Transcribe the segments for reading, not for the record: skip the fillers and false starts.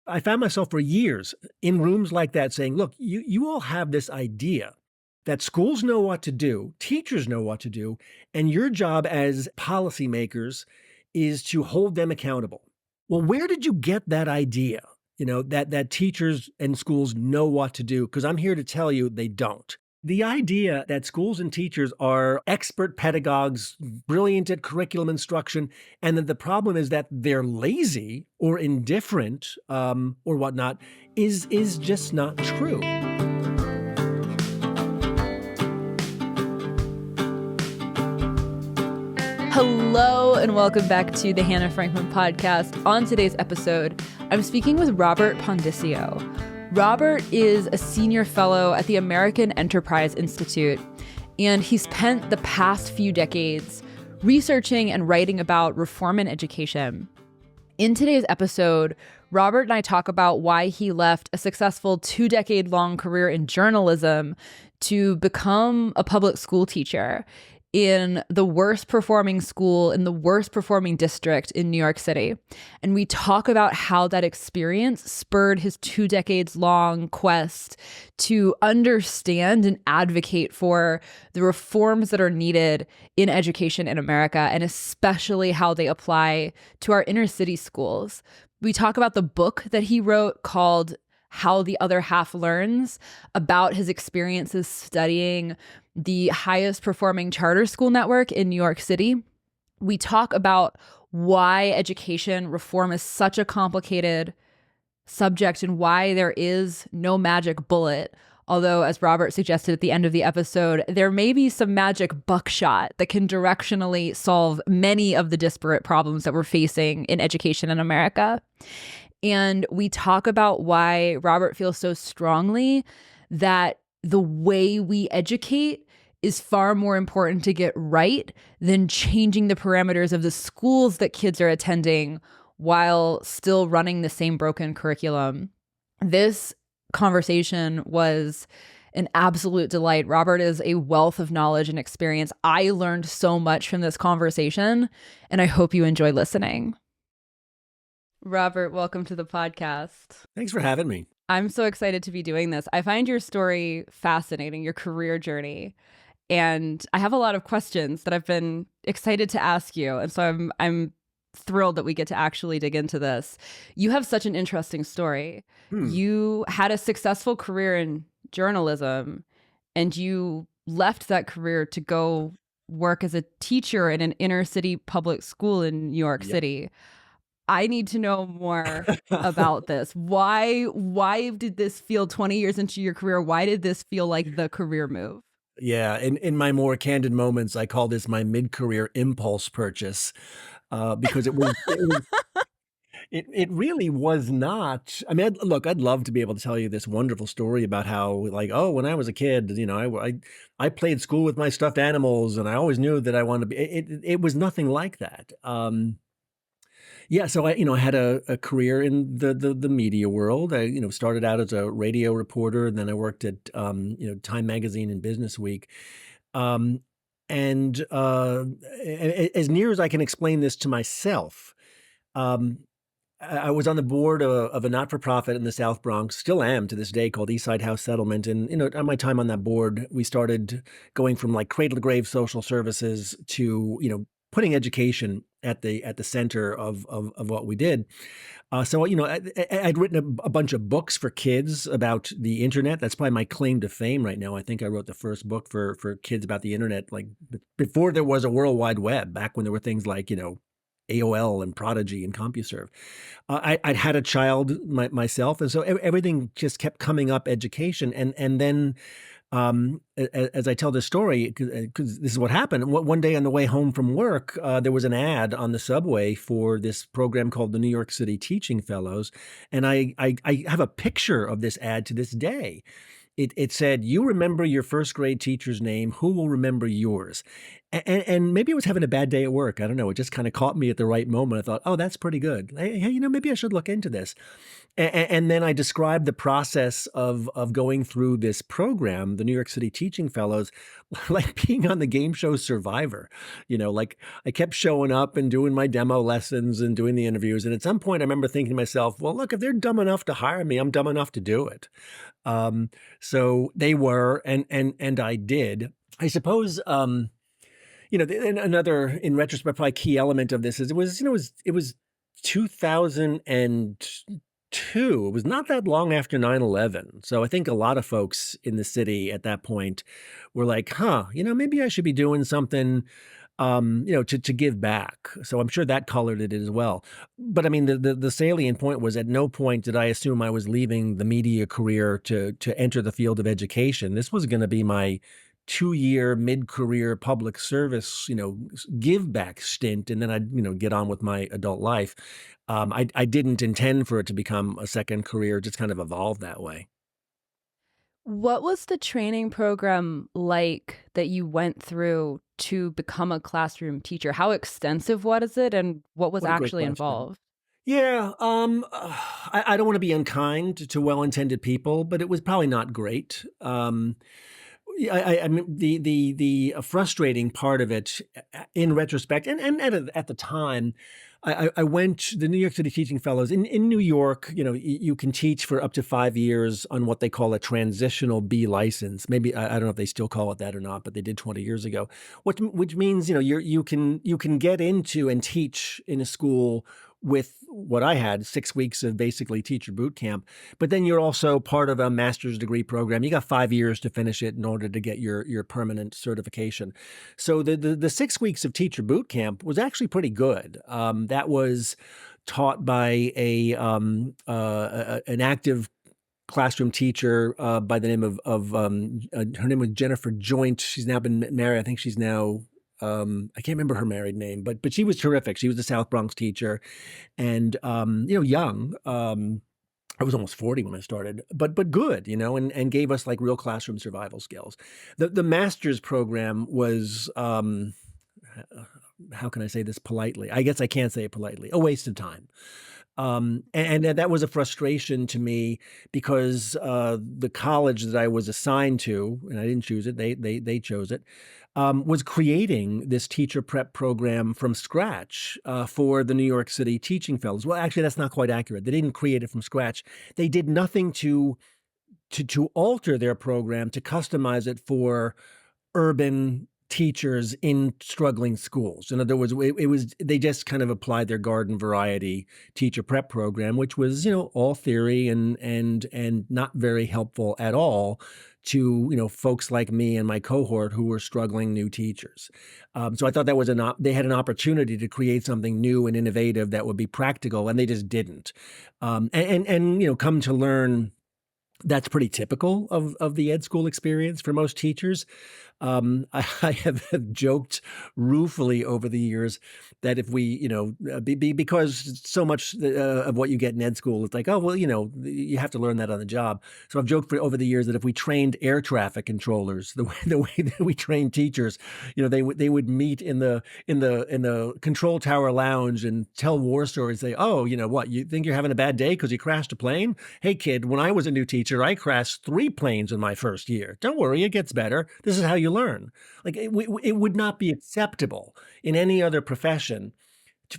I found myself for years in rooms like that saying, look, you all have this idea that schools know what to do, teachers know what to do, and your job as policymakers is to hold them accountable. Well, where did you get that idea? That teachers and schools know what to do? Because I'm here to tell you they don't. The idea that schools and teachers are expert pedagogues, brilliant at curriculum instruction, and that the problem is that they're lazy or indifferent or whatnot is just not true. Hello and welcome back to the Hannah Frankman podcast. On today's episode, I'm speaking with Robert Pondiscio. Robert is a senior fellow at the American Enterprise Institute, and he spent the past few decades researching and writing about reform in education. In today's episode, Robert and I talk about why he left a successful 2-decade-long career in journalism to become a public school teacher in the worst performing school in the worst performing district in New York City. And we talk about how that experience spurred his 2 decades long quest to understand and advocate for the reforms that are needed in education in America, and especially how they apply to our inner city schools. We talk about the book that he wrote called How the Other Half Learns, about his experiences studying the highest performing charter school network in New York City. We talk about why education reform is such a complicated subject and why there is no magic bullet. Although, as Robert suggested at the end of the episode, there may be some magic buckshot that can directionally solve many of the disparate problems that we're facing in education in America. And we talk about why Robert feels so strongly that the way we educate is far more important to get right than changing the parameters of the schools that kids are attending while still running the same broken curriculum. This conversation was an absolute delight. Robert is a wealth of knowledge and experience. I learned so much from this conversation, and I hope you enjoy listening. Robert, welcome to the podcast. Thanks for having me. I'm so excited to be doing this. I find your story fascinating, your career journey. And I have a lot of questions that I've been excited to ask you. And so I'm thrilled that we get to actually dig into this. You have such an interesting story. You had a successful career in journalism, and you left that career to go work as a teacher in an inner city public school in New York City. I need to know more about this. Why did this feel 20 years into your career? Why did this feel like the career move? Yeah, in my more candid moments, I call this my mid-career impulse purchase because it really was not. I mean, I'd love to be able to tell you this wonderful story about how, like, oh, when I was a kid, I played school with my stuffed animals, and I always knew that I wanted to be. It was nothing like that. Yeah, so I had a career in the media world. I started out as a radio reporter, and then I worked at Time Magazine and Business Week. And as near as I can explain this to myself, I was on the board of a not-for-profit in the South Bronx, still am to this day, called Eastside House Settlement. And on my time on that board, we started going from like cradle to grave social services to putting education at the center of what we did. So I'd written a bunch of books for kids about the internet. That's probably my claim to fame right now. I think I wrote the first book for kids about the internet, like before there was a World Wide Web, back when there were things like AOL and Prodigy and CompuServe. I'd had a child myself, and so everything just kept coming up education, and then. As I tell this story, because this is what happened. One day on the way home from work, there was an ad on the subway for this program called the New York City Teaching Fellows. And I have a picture of this ad to this day. It said, "You remember your first grade teacher's name, who will remember yours?" And maybe I was having a bad day at work. I don't know. It just kind of caught me at the right moment. I thought, oh, that's pretty good. Hey, maybe I should look into this. And then I described the process of going through this program, the New York City Teaching Fellows, like being on the game show Survivor. Like I kept showing up and doing my demo lessons and doing the interviews. And at some point, I remember thinking to myself, well, look, if they're dumb enough to hire me, I'm dumb enough to do it. Um, so they were, and I did. I suppose. And another, in retrospect, probably key element of this is it was 2002. It was not that long after 9/11. So I think a lot of folks in the city at that point were like, huh, maybe I should be doing something, to give back. So I'm sure that colored it as well. But I mean, the salient point was at no point did I assume I was leaving the media career to enter the field of education. This was going to be my 2-year mid-career public service, give back stint, and then I'd, get on with my adult life. I didn't intend for it to become a second career, just kind of evolved that way. What was the training program like that you went through to become a classroom teacher? How extensive was it, and what was What a great actually question. involved? Yeah, I don't want to be unkind to well-intended people, but it was probably not great. Yeah, I mean, the frustrating part of it, in retrospect, and at the time, I went the New York City Teaching Fellows in New York. You can teach for up to 5 years on what they call a transitional B license. Maybe I don't know if they still call it that or not, but they did 20 years ago. Which means you can get into and teach in a school with what I had 6 weeks of basically teacher boot camp, but then you're also part of a master's degree program. You got 5 years to finish it in order to get your permanent certification. So the 6 weeks of teacher boot camp was actually pretty good. That was taught by an active classroom teacher by the name of her name was Jennifer Joint. She's now been married. I think she's now. I can't remember her married name, but she was terrific. She was a South Bronx teacher, and young. I was almost 40 when I started, but good, and gave us like real classroom survival skills. The master's program was, how can I say this politely? I guess I can't say it politely. A waste of time. And that was a frustration to me because the college that I was assigned to, and I didn't choose it, they chose it, was creating this teacher prep program from scratch for the New York City Teaching Fellows. Well, actually, that's not quite accurate. They didn't create it from scratch. They did nothing to alter their program to customize it for urban teachers in struggling schools. In other words, it was they just kind of applied their garden variety teacher prep program, which was all theory and not very helpful at all to folks like me and my cohort who were struggling new teachers. So I thought that was they had an opportunity to create something new and innovative that would be practical, and they just didn't. And come to learn. That's pretty typical of the ed school experience for most teachers. I have joked ruefully over the years that if we, because so much of what you get in ed school, it's like, oh, well, you have to learn that on the job. So I've joked over the years that if we trained air traffic controllers the way that we train teachers, they would meet in the control tower lounge and tell war stories. Say, oh, what, you think you're having a bad day because you crashed a plane? Hey, kid, when I was a new teacher, I crashed 3 planes in my first year. Don't worry, it gets better. This is how you learn. Like it would not be acceptable in any other profession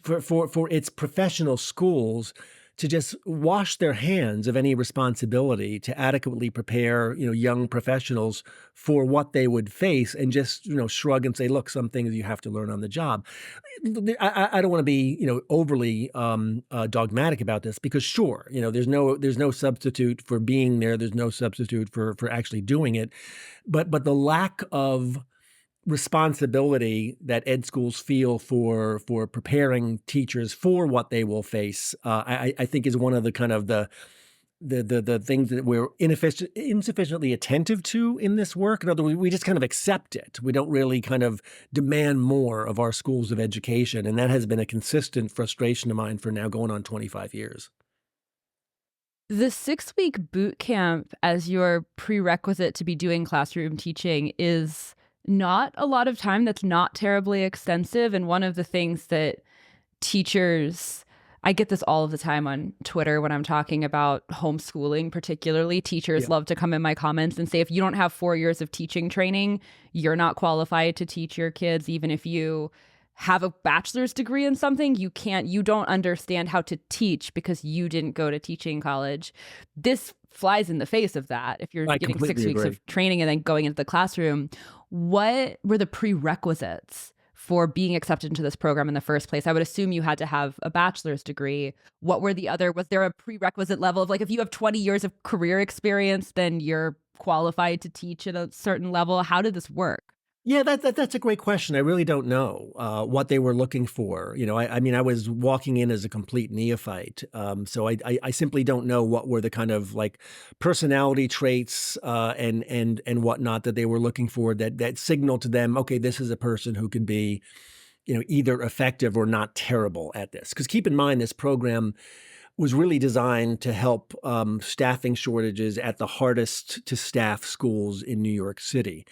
for its professional schools to just wash their hands of any responsibility to adequately prepare young professionals for what they would face and just shrug and say, look, some things you have to learn on the job. I don't want to be overly dogmatic about this because sure, there's no substitute for being there. There's no substitute for actually doing it, but the lack of responsibility that ed schools feel for preparing teachers for what they will face, I think is one of the kind of the things that we're insufficiently attentive to in this work. In other words, we just kind of accept it. We don't really kind of demand more of our schools of education, and that has been a consistent frustration of mine for now going on 25 years. The 6-week boot camp as your prerequisite to be doing classroom teaching is not a lot of time that's not terribly extensive. And one of the things that teachers, I get this all of the time on Twitter when I'm talking about homeschooling, particularly. Teachers love to come in my comments and say, if you don't have 4 years of teaching training, you're not qualified to teach your kids. Even if you have a bachelor's degree in something, you don't understand how to teach because you didn't go to teaching college. This flies in the face of that. If you're getting 6 weeks of training and then going into the classroom, what were the prerequisites for being accepted into this program in the first place? I would assume you had to have a bachelor's degree. What were was there a prerequisite level of, like, if you have 20 years of career experience, then you're qualified to teach at a certain level? How did this work? Yeah, that's a great question. I really don't know what they were looking for. I mean, I was walking in as a complete neophyte, so I simply don't know what were the kind of like personality traits and whatnot that they were looking for that signaled to them, okay, this is a person who could be, either effective or not terrible at this. Because keep in mind, this program was really designed to help staffing shortages at the hardest to staff schools in New York City.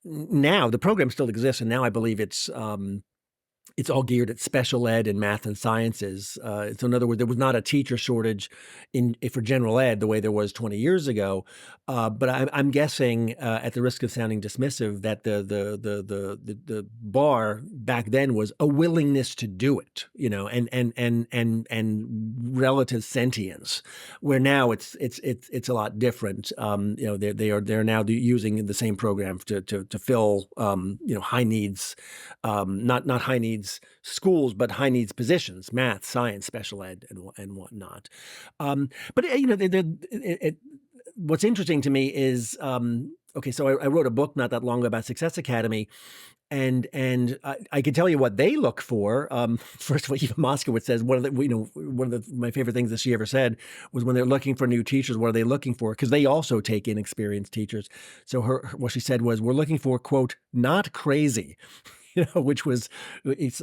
Now the program still exists, and now I believe it's all geared at special ed and math and sciences. So in other words, there was not a teacher shortage for general ed the way there was 20 years ago. But I'm guessing, at the risk of sounding dismissive, that the bar back then was a willingness to do it, and relative sentience. Where now it's a lot different. They're now using the same program to fill high needs, not high needs schools, but high needs positions, math, science, special ed, and whatnot. But what's interesting to me is, okay, so I wrote a book not that long ago about Success Academy, and I can tell you what they look for. First of all, Eva Moskowitz says one of my favorite things that she ever said was, when they're looking for new teachers, what are they looking for? Because they also take in experienced teachers. So what she said was, we're looking for, quote, not crazy. Which was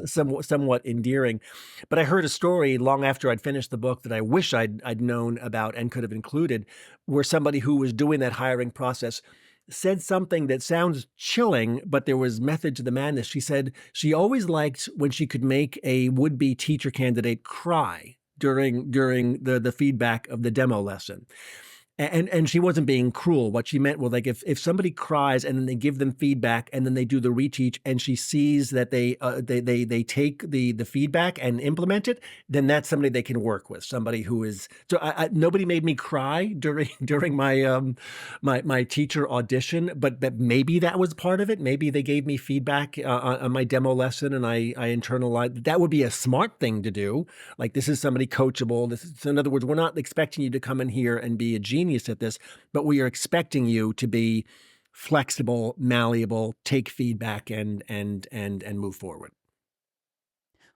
somewhat endearing. But I heard a story long after I'd finished the book that I wish I'd known about and could have included, where somebody who was doing that hiring process said something that sounds chilling, but there was method to the madness. She said she always liked when she could make a would-be teacher candidate cry during the feedback of the demo lesson. And she wasn't being cruel. What she meant was, like, if somebody cries and then they give them feedback and then they do the reteach, and she sees that they take the feedback and implement it, then that's somebody they can work with. Somebody who is nobody made me cry during my my teacher audition, but maybe that was part of it. Maybe they gave me feedback on my demo lesson, and I internalized. That would be a smart thing to do. Like, this is somebody coachable. So in other words, we're not expecting you to come in here and be a genius at this, but we are expecting you to be flexible, malleable, take feedback, and move forward.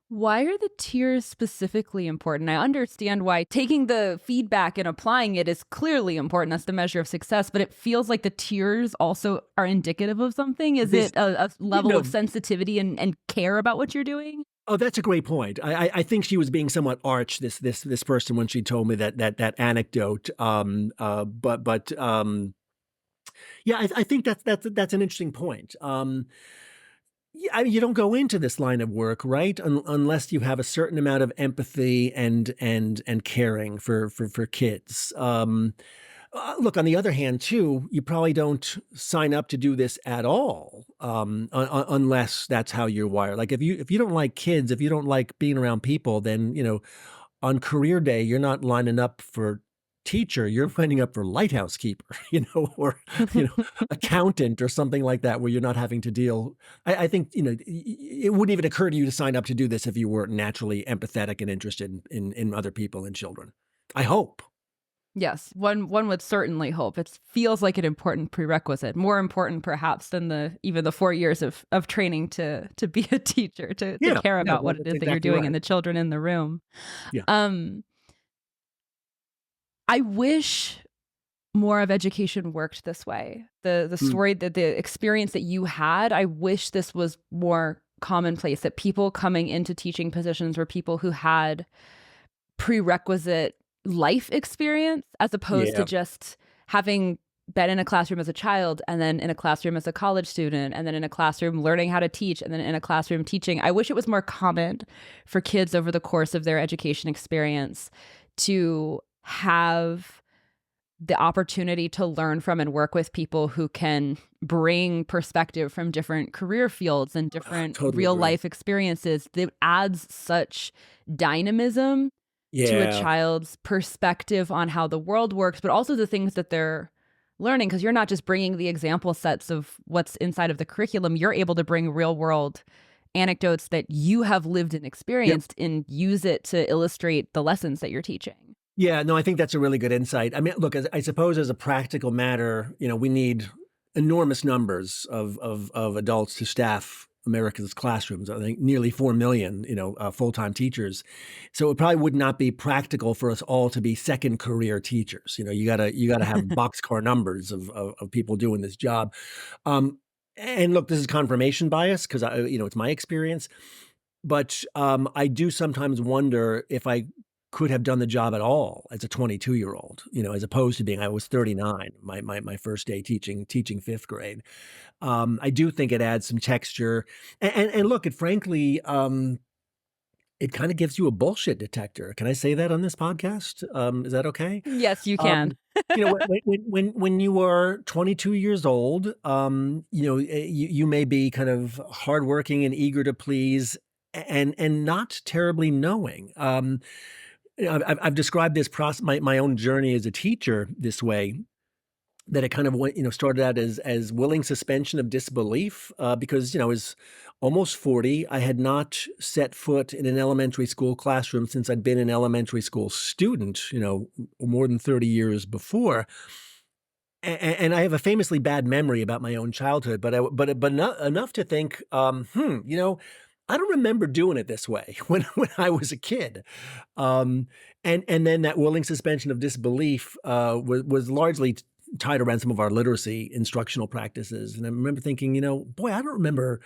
Why are the tiers specifically important? I understand why taking the feedback and applying it is clearly important. That's the measure of success, but it feels like the tiers also are indicative of something. Is it a level of sensitivity and care about what you're doing? Oh, that's a great point. I think she was being somewhat arch, this person, when she told me that anecdote. But yeah, I think that's an interesting point. Yeah, I mean, you don't go into this line of work, right, unless you have a certain amount of empathy and caring for kids. Look, on the other hand, too, you probably don't sign up to do this at all, unless that's how you're wired. Like, if you don't like kids, if you don't like being around people, then on career day you're not lining up for teacher, you're lining up for lighthouse keeper, or accountant or something like that, where you're not having to deal. I think it wouldn't even occur to you to sign up to do this if you weren't naturally empathetic and interested in other people and children. I hope. Yes, one would certainly hope. It feels like an important prerequisite, more important perhaps than even the 4 years of training to be a teacher, to care about what it is that you're doing right, and the children in the room. Yeah. I wish more of education worked this way. The story, the experience that you had, I wish this was more commonplace, that people coming into teaching positions were people who had prerequisite life experience, as opposed to just having been in a classroom as a child, and then in a classroom as a college student, and then in a classroom learning how to teach, and then in a classroom teaching. I wish it was more common for kids over the course of their education experience to have the opportunity to learn from and work with people who can bring perspective from different career fields and different Totally real agree. life experiences. That adds such dynamism to a Yeah. child's perspective on how the world works, but also the things that they're learning, because you're not just bringing the example sets of what's inside of the curriculum. You're able to bring real world anecdotes that you have lived and Yep. experienced and use it to illustrate the lessons that you're teaching. Yeah, no, I think that's a really good insight. I mean, look, I suppose as a practical matter, we need enormous numbers of adults to staff America's classrooms. I think nearly 4 million, full-time teachers. So it probably would not be practical for us all to be second career teachers. You gotta have boxcar numbers of people doing this job. Um, and look, this is confirmation bias because it's my experience. But, I do sometimes wonder if I could have done the job at all as a 22-year-old, as opposed to being I was 39, my first day teaching 5th grade. I do think it adds some texture, and look, it frankly, it kinda gives you a bullshit detector. Can I say that on this podcast? Is that okay? Yes, you can. Um, when you are 22 years old, you may be kind of hardworking and eager to please and not terribly knowing. I've described this my own journey as a teacher this way, that it kind of went started out as willing suspension of disbelief, because, I was almost 40. I had not set foot in an elementary school classroom since I'd been an elementary school student, more than 30 years before. And I have a famously bad memory about my own childhood, but enough to think, I don't remember doing it this way when I was a kid. Um, and then that willing suspension of disbelief, was largely tied around some of our literacy instructional practices. And I remember thinking, boy, I don't remember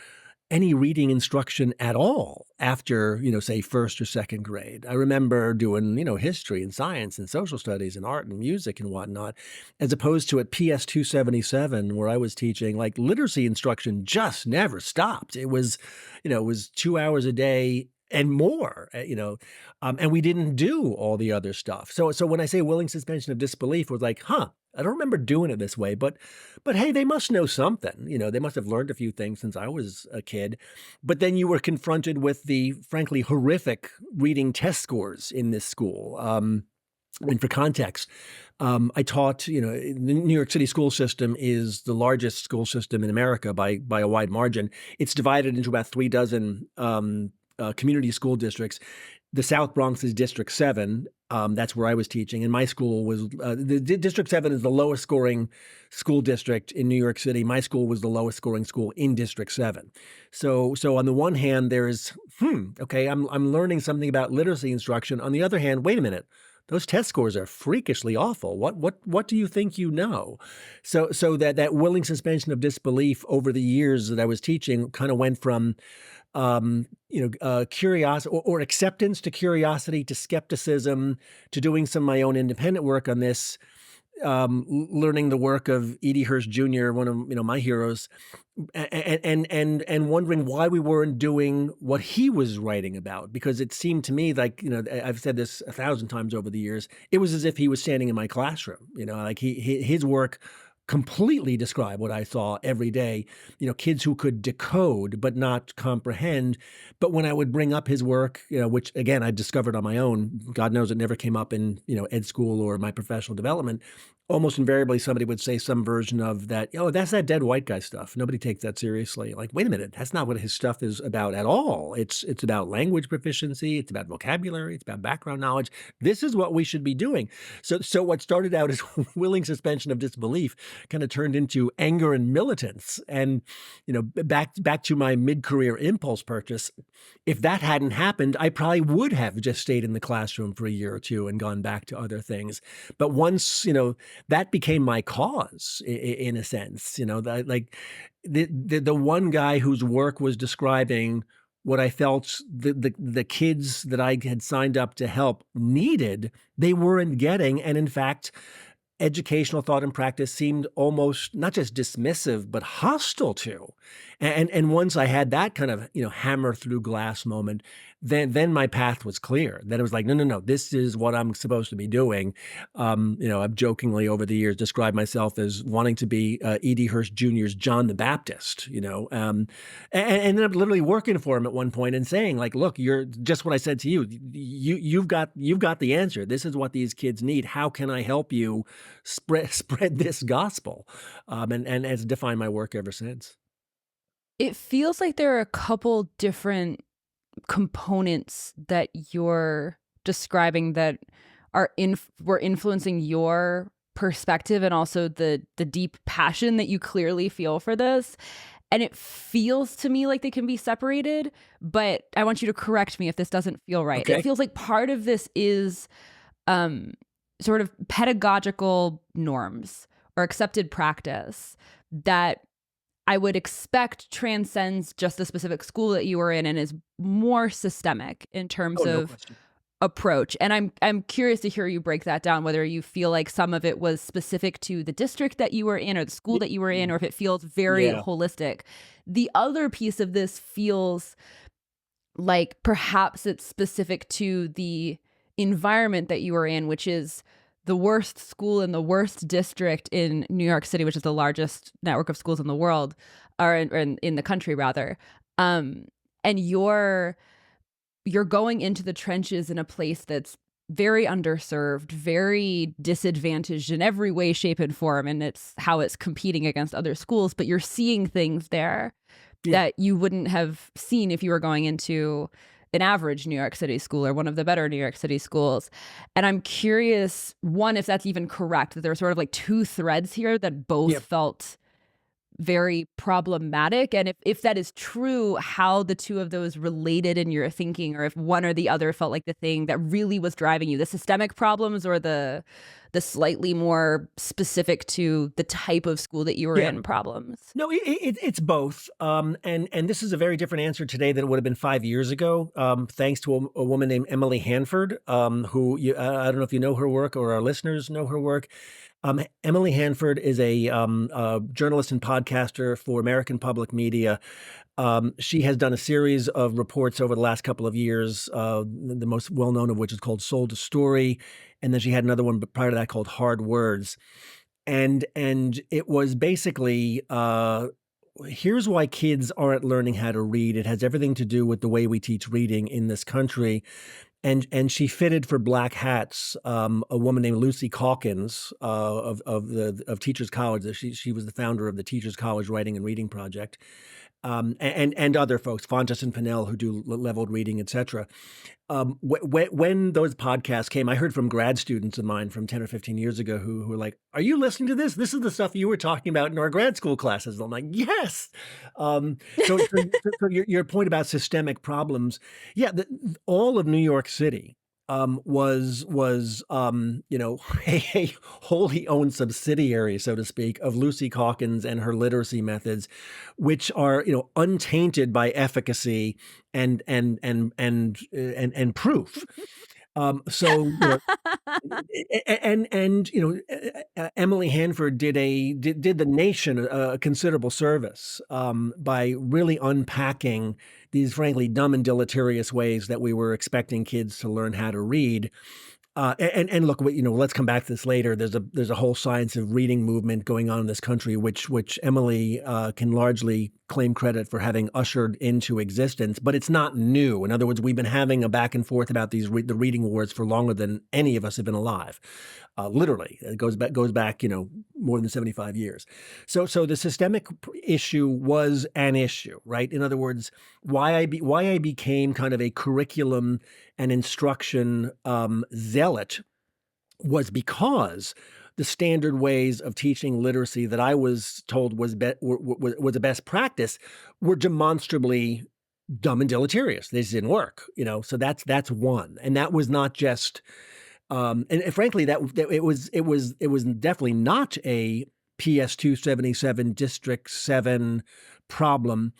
any reading instruction at all after, say, first or second grade. I remember doing, history and science and social studies and art and music and whatnot, as opposed to at PS 277, where I was teaching, like, literacy instruction just never stopped. It was 2 hours a day and more, and we didn't do all the other stuff. So when I say willing suspension of disbelief, was like, huh, I don't remember doing it this way, but hey, they must know something. They must have learned a few things since I was a kid. But then you were confronted with the frankly horrific reading test scores in this school. And for context, I taught, the New York City school system is the largest school system in America by a wide margin. It's divided into about 3 dozen community school districts. The South Bronx is District 7. That's where I was teaching, and my school was District 7 is the lowest scoring school district in New York City. My school was the lowest scoring school in District 7. So on the one hand, there's okay, I'm learning something about literacy instruction. On the other hand, wait a minute. Those test scores are freakishly awful. What do you think you know? So that willing suspension of disbelief over the years that I was teaching kind of went from curiosity or acceptance to curiosity to skepticism to doing some of my own independent work on this, learning the work of E.D. Hirsch Jr., one of my heroes, and wondering why we weren't doing what he was writing about, because it seemed to me like, I've said this 1,000 times over the years, it was as if he was standing in my classroom, like his work completely describe what I saw every day, kids who could decode but not comprehend. But when I would bring up his work, which again I discovered on my own, God knows it never came up in, ed school or my professional development, almost invariably somebody would say some version of that, oh, that's that dead white guy stuff. Nobody takes that seriously. Like, wait a minute, that's not what his stuff is about at all. It's about language proficiency, it's about vocabulary, it's about background knowledge. This is what we should be doing. So what started out as willing suspension of disbelief kind of turned into anger and militance. And, back to my mid-career impulse purchase, if that hadn't happened, I probably would have just stayed in the classroom for a year or two and gone back to other things. But once, that became my cause in a sense, that, like, the one guy whose work was describing what I felt the kids that I had signed up to help needed, they weren't getting. And in fact, educational thought and practice seemed almost not just dismissive, but hostile to. And once I had that kind of, hammer through glass moment, then my path was clear. Then it was like, no, no, no, this is what I'm supposed to be doing. I've jokingly over the years described myself as wanting to be E.D. Hirsch Jr.'s John the Baptist, and ended up literally working for him at one point and saying, like, look, you're just what I said to you. You've got the answer. This is what these kids need. How can I help you spread this gospel? And it's defined my work ever since. It feels like there are a couple different components that you're describing that were influencing your perspective, and also the deep passion that you clearly feel for this. And it feels to me like they can be separated, but I want you to correct me if this doesn't feel right. Okay. It feels like part of this is sort of pedagogical norms or accepted practice that I would expect transcends just the specific school that you were in and is more systemic in terms No of question. approach. And I'm curious to hear you break that down, whether you feel like some of it was specific to the district that you were in or the school that you were in, or if it feels very Yeah. holistic. The other piece of this feels like perhaps it's specific to the environment that you were in, which is the worst school in the worst district in New York City, which is the largest network of schools in the world, or in the country rather. And you're going into the trenches in a place that's very underserved, very disadvantaged in every way, shape, and form. And it's how it's competing against other schools, but you're seeing things there that you wouldn't have seen if you were going into an average New York City school or one of the better New York City schools. And I'm curious, one, if that's even correct, that there are sort of like two threads here that both felt very problematic. And if that is true, how the two of those related in your thinking, or if one or the other felt like the thing that really was driving you, the systemic problems or the slightly more specific to the type of school that you were in problems. No, it's both. And this is a very different answer today than it would have been 5 years ago, thanks to a woman named Emily Hanford, who I don't know if you know her work or our listeners know her work. Emily Hanford is a journalist and podcaster for American Public Media. She has done a series of reports over the last couple of years, the most well-known of which is called Sold to Story. And then she had another one prior to that called Hard Words. And it was basically, here's why kids aren't learning how to read. It has everything to do with the way we teach reading in this country. And she fitted for Black Hats a woman named Lucy Calkins of Teachers College. She was the founder of the Teachers College Writing and Reading Project, and other folks, Fontes and Pinnell, who do leveled reading, etc. When those podcasts came, I heard from grad students of mine from 10 or 15 years ago who were like, "Are you listening to this? This is the stuff you were talking about in our grad school classes." And I'm like, "Yes." So your point about systemic problems, yeah, all of New York City was a wholly owned subsidiary, so to speak, of Lucy Calkins and her literacy methods, which are untainted by efficacy and proof. Emily Hanford did the nation a considerable service by really unpacking these frankly dumb and deleterious ways that we were expecting kids to learn how to read. And look, let's come back to this later. There's a whole science of reading movement going on in this country, which Emily can largely claim credit for having ushered into existence, but it's not new. In other words, we've been having a back and forth about the reading wars for longer than any of us have been alive. Literally, it goes back, more than 75 years. So the systemic issue was an issue, right? In other words, why I became kind of a curriculum and instruction zealot was because the standard ways of teaching literacy that I was told was a best practice were demonstrably dumb and deleterious. They just didn't work, So that's one, and that was not just. And frankly, that it was definitely not a PS 277 District 7 problem.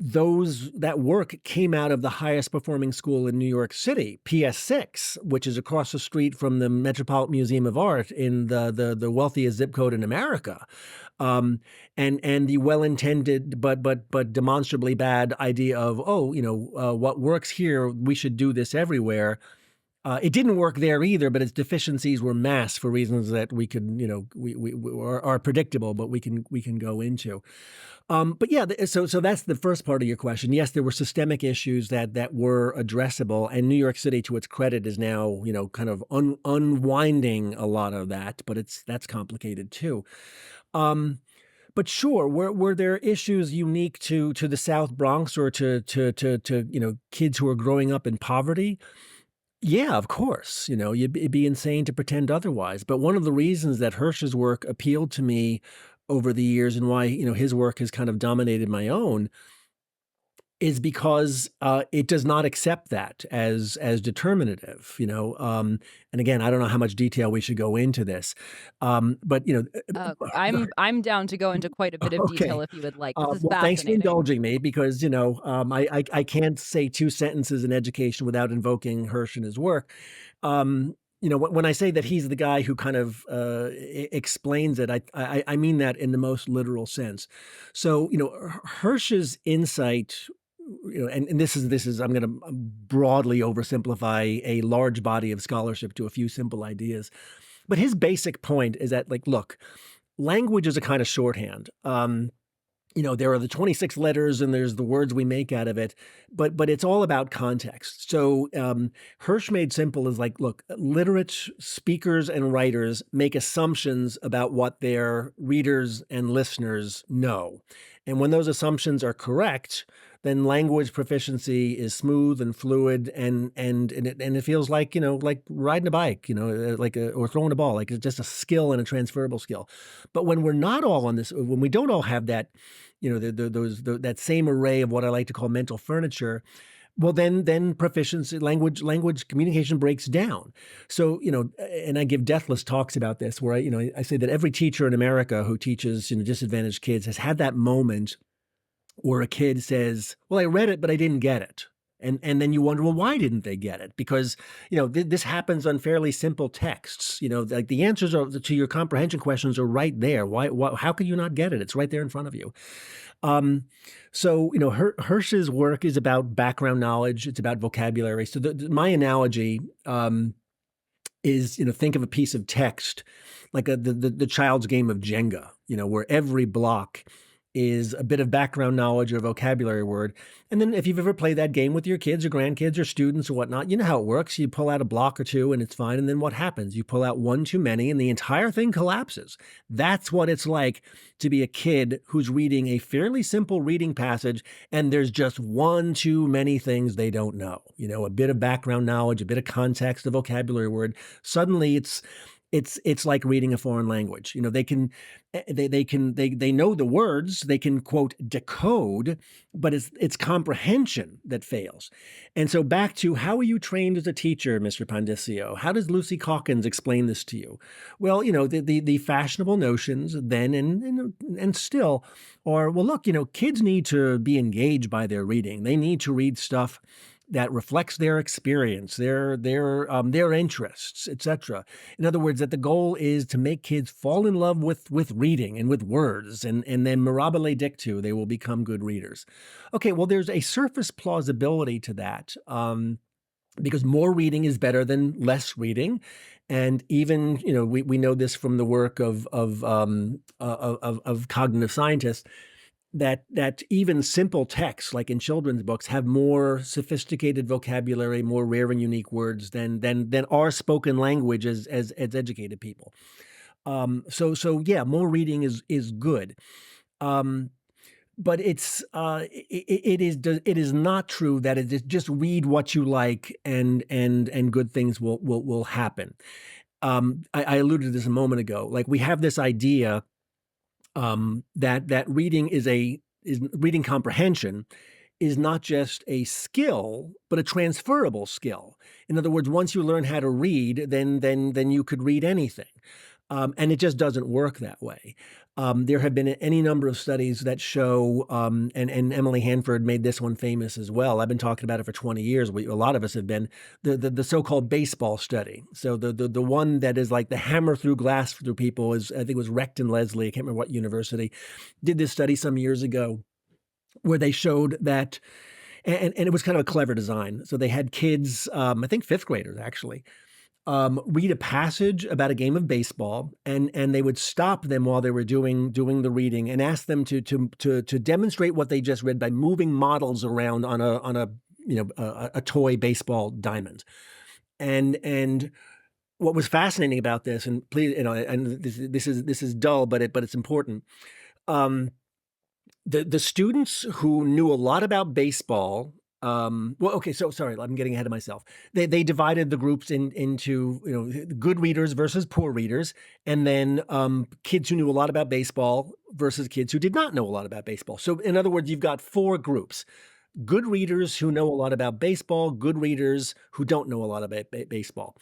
that work came out of the highest performing school in New York City, PS6, which is across the street from the Metropolitan Museum of Art in the wealthiest zip code in America. Um, and the well-intended but demonstrably bad idea of, oh, what works here, we should do this everywhere. It didn't work there either, but its deficiencies were masked for reasons that we could, we are predictable, but we can go into. But yeah, so that's the first part of your question. Yes, there were systemic issues that were addressable, and New York City, to its credit, is now kind of unwinding a lot of that, but that's complicated too. Um, but sure, were there issues unique to the South Bronx or to kids who are growing up in poverty? Yeah, of course. It'd be insane to pretend otherwise. But one of the reasons that Hirsch's work appealed to me over the years and why, his work has kind of dominated my own is because it does not accept that as determinative, and again, I don't know how much detail we should go into this, but I'm down to go into quite a bit of detail okay. if you would like. This is Well, thanks for fascinating. indulging me because I can't say two sentences in education without invoking Hirsch and his work. When I say that he's the guy who kind of explains it, I mean that in the most literal sense. So Hirsch's insight, and this is I'm going to broadly oversimplify a large body of scholarship to a few simple ideas, but his basic point is that, like, look, language is a kind of shorthand. There are the 26 letters and there's the words we make out of it, but it's all about context. So Hirsch made simple is like, look, literate speakers and writers make assumptions about what their readers and listeners know. And when those assumptions are correct, then language proficiency is smooth and fluid, and it feels like like riding a bike, or throwing a ball, like it's just a skill and a transferable skill. But when we're not all on this, when we don't all have that, that same array of what I like to call mental furniture, well, then proficiency, language communication breaks down. So, and I give deathless talks about this where I say that every teacher in America who teaches disadvantaged kids has had that moment where a kid says, "Well, I read it, but I didn't get it." And then you wonder, well, why didn't they get it? Because this happens on fairly simple texts. Like the answers to your comprehension questions are right there. Why? How could you not get it? It's right there in front of you. Um, so Hirsch's work is about background knowledge. It's about vocabulary. So my analogy is think of a piece of text like the child's game of Jenga. Where every block is a bit of background knowledge or vocabulary word. And then if you've ever played that game with your kids or grandkids or students or whatnot, you know how it works. You pull out a block or two and it's fine. And then what happens? You pull out one too many and the entire thing collapses. That's what it's like to be a kid who's reading a fairly simple reading passage and there's just one too many things they don't know. A bit of background knowledge, a bit of context, a vocabulary word. Suddenly it's like reading a foreign language. They know the words, they can quote decode, but it's comprehension that fails. And so back to, how are you trained as a teacher, Mr. Pondiscio? How does Lucy Calkins explain this to you? Well, the fashionable notions then and still are, well, look, kids need to be engaged by their reading. They need to read stuff that reflects their experience, their interests, etc. In other words, that the goal is to make kids fall in love with reading and with words, and then mirabile dictu, they will become good readers. Okay, well, there's a surface plausibility to that. Because more reading is better than less reading, and even we know this from the work of cognitive scientists, that even simple texts, like in children's books, have more sophisticated vocabulary, more rare and unique words than our spoken language as educated people. So yeah, more reading is good. But it is not true that it is just read what you like and good things will happen. I alluded to this a moment ago. Like, we have this idea that reading is reading comprehension is not just a skill, but a transferable skill. In other words, once you learn how to read, then you could read anything. And it just doesn't work that way. There have been any number of studies that show, and Emily Hanford made this one famous as well. I've been talking about it for 20 years. A lot of us have been the so-called baseball study. So the one that is like the hammer through glass through people is, I think it was Recht and Leslie. I can't remember what university did this study some years ago, where they showed that, and it was kind of a clever design. So they had kids, I think fifth graders actually, read a passage about a game of baseball, and they would stop them while they were doing the reading and ask them to demonstrate what they just read by moving models around on a a toy baseball diamond. And what was fascinating about this, and please, and this is dull, but it's important. Um, the students who knew a lot about baseball, well, okay, so sorry, I'm getting ahead of myself. They divided the groups into, good readers versus poor readers, and then kids who knew a lot about baseball versus kids who did not know a lot about baseball. So in other words, you've got four groups: good readers who know a lot about baseball, good readers who don't know a lot about baseball,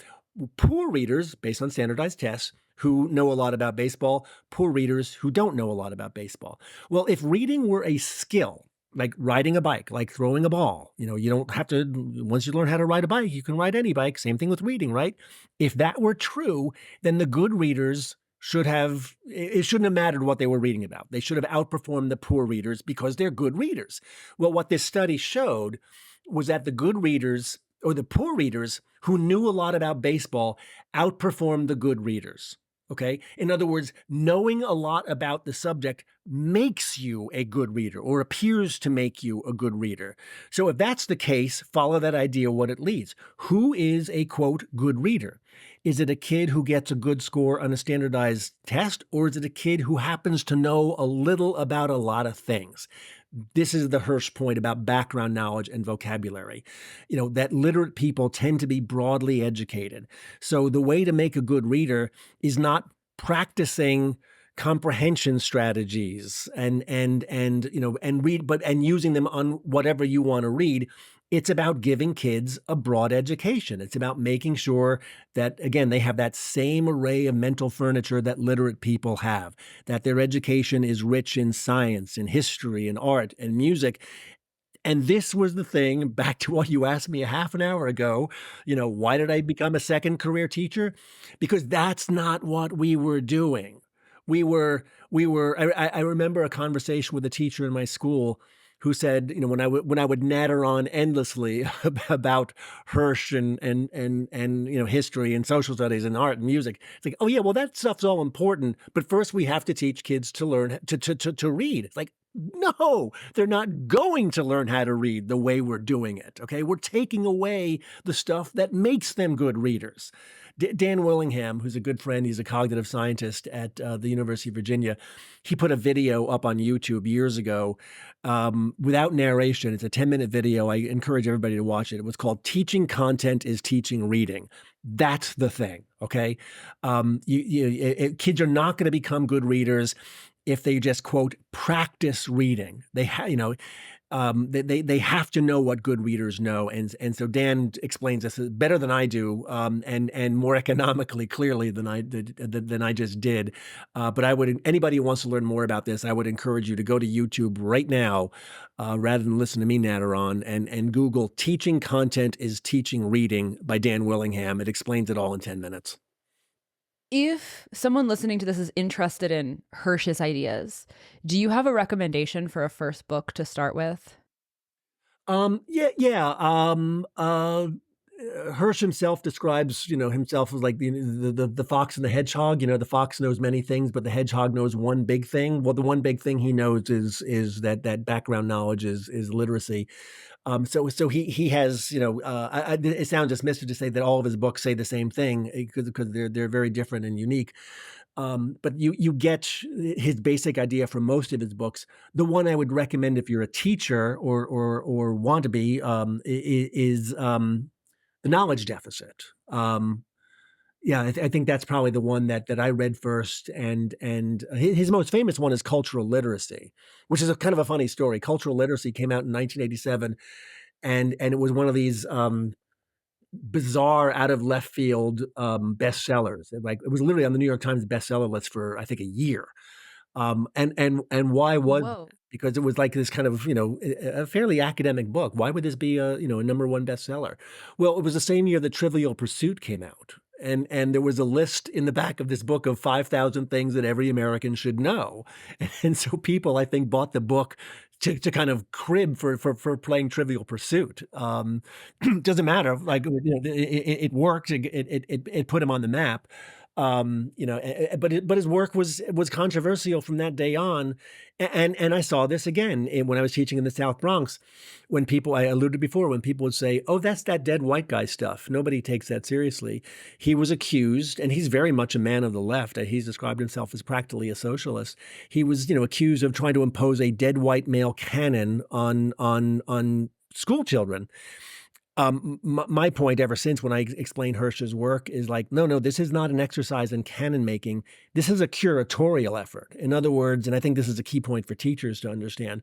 poor readers based on standardized tests who know a lot about baseball, poor readers who don't know a lot about baseball. Well, if reading were a skill, like riding a bike, like throwing a ball, you don't have to, once you learn how to ride a bike, you can ride any bike. Same thing with reading, right? If that were true, then the good readers should have, it shouldn't have mattered what they were reading about. They should have outperformed the poor readers because they're good readers. Well, what this study showed was that the good readers, or the poor readers who knew a lot about baseball, outperformed the good readers. Okay. In other words, knowing a lot about the subject makes you a good reader, or appears to make you a good reader. So if that's the case, follow that idea what it leads. Who is a quote good reader? Is it a kid who gets a good score on a standardized test, or is it a kid who happens to know a little about a lot of things? This is the Hirsch point about background knowledge and vocabulary. That literate people tend to be broadly educated. So the way to make a good reader is not practicing comprehension strategies and read, but and using them on whatever you want to read. It's about giving kids a broad education. It's about making sure that, again, they have that same array of mental furniture that literate people have, that their education is rich in science and history and art and music. And this was the thing, back to what you asked me a half an hour ago, why did I become a second career teacher? Because that's not what we were doing. I remember a conversation with a teacher in my school who said, when I would natter on endlessly about Hirsch and history and social studies and art and music, it's like, oh yeah, well that stuff's all important, but first we have to teach kids to learn to read. It's like, no, they're not going to learn how to read the way we're doing it. Okay, we're taking away the stuff that makes them good readers. Dan Willingham, who's a good friend, he's a cognitive scientist at the University of Virginia. He put a video up on YouTube years ago without narration. It's a 10-minute video. I encourage everybody to watch it. It was called "Teaching Content is Teaching Reading." That's the thing. Okay, kids are not going to become good readers if they just quote practice reading. They have to know what good readers know, and so Dan explains this better than I do, and more economically clearly than I just did. But anybody who wants to learn more about this, I would encourage you to go to YouTube right now, rather than listen to me natter on, and Google "Teaching Content is Teaching Reading" by Dan Willingham. It explains it all in 10 minutes. If someone listening to this is interested in Hirsch's ideas, do you have a recommendation for a first book to start with? Yeah. Hirsch himself describes, himself as like the fox and the hedgehog. The fox knows many things, but the hedgehog knows one big thing. Well, the one big thing he knows is that background knowledge is literacy. So he has, it sounds dismissive to say that all of his books say the same thing, because they're very different and unique. But you get his basic idea from most of his books. The one I would recommend if you're a teacher or want to be, is The Knowledge Deficit. Yeah, I think that's probably the one that I read first, and his most famous one is Cultural Literacy, which is a kind of a funny story. Cultural Literacy came out in 1987, and it was one of these bizarre, out of left field bestsellers. Like it was literally on the New York Times bestseller list for I think a year. And why was that? Whoa. Because it was like this kind of, a fairly academic book. Why would this be a number one bestseller? Well, it was the same year that Trivial Pursuit came out. And there was a list in the back of this book of 5,000 things that every American should know. And so people, I think, bought the book to kind of crib for playing Trivial Pursuit. Doesn't matter. Like, it worked. It put him on the map. But his work was controversial from that day on, and I saw this again when I was teaching in the South Bronx, when people, I alluded before, when people would say, "Oh, that's that dead white guy stuff." Nobody takes that seriously. He was accused, and he's very much a man of the left. He's described himself as practically a socialist. He was, accused of trying to impose a dead white male canon on school children. My point ever since when I explained Hirsch's work is like, no, this is not an exercise in canon making. This is a curatorial effort. In other words, and I think this is a key point for teachers to understand.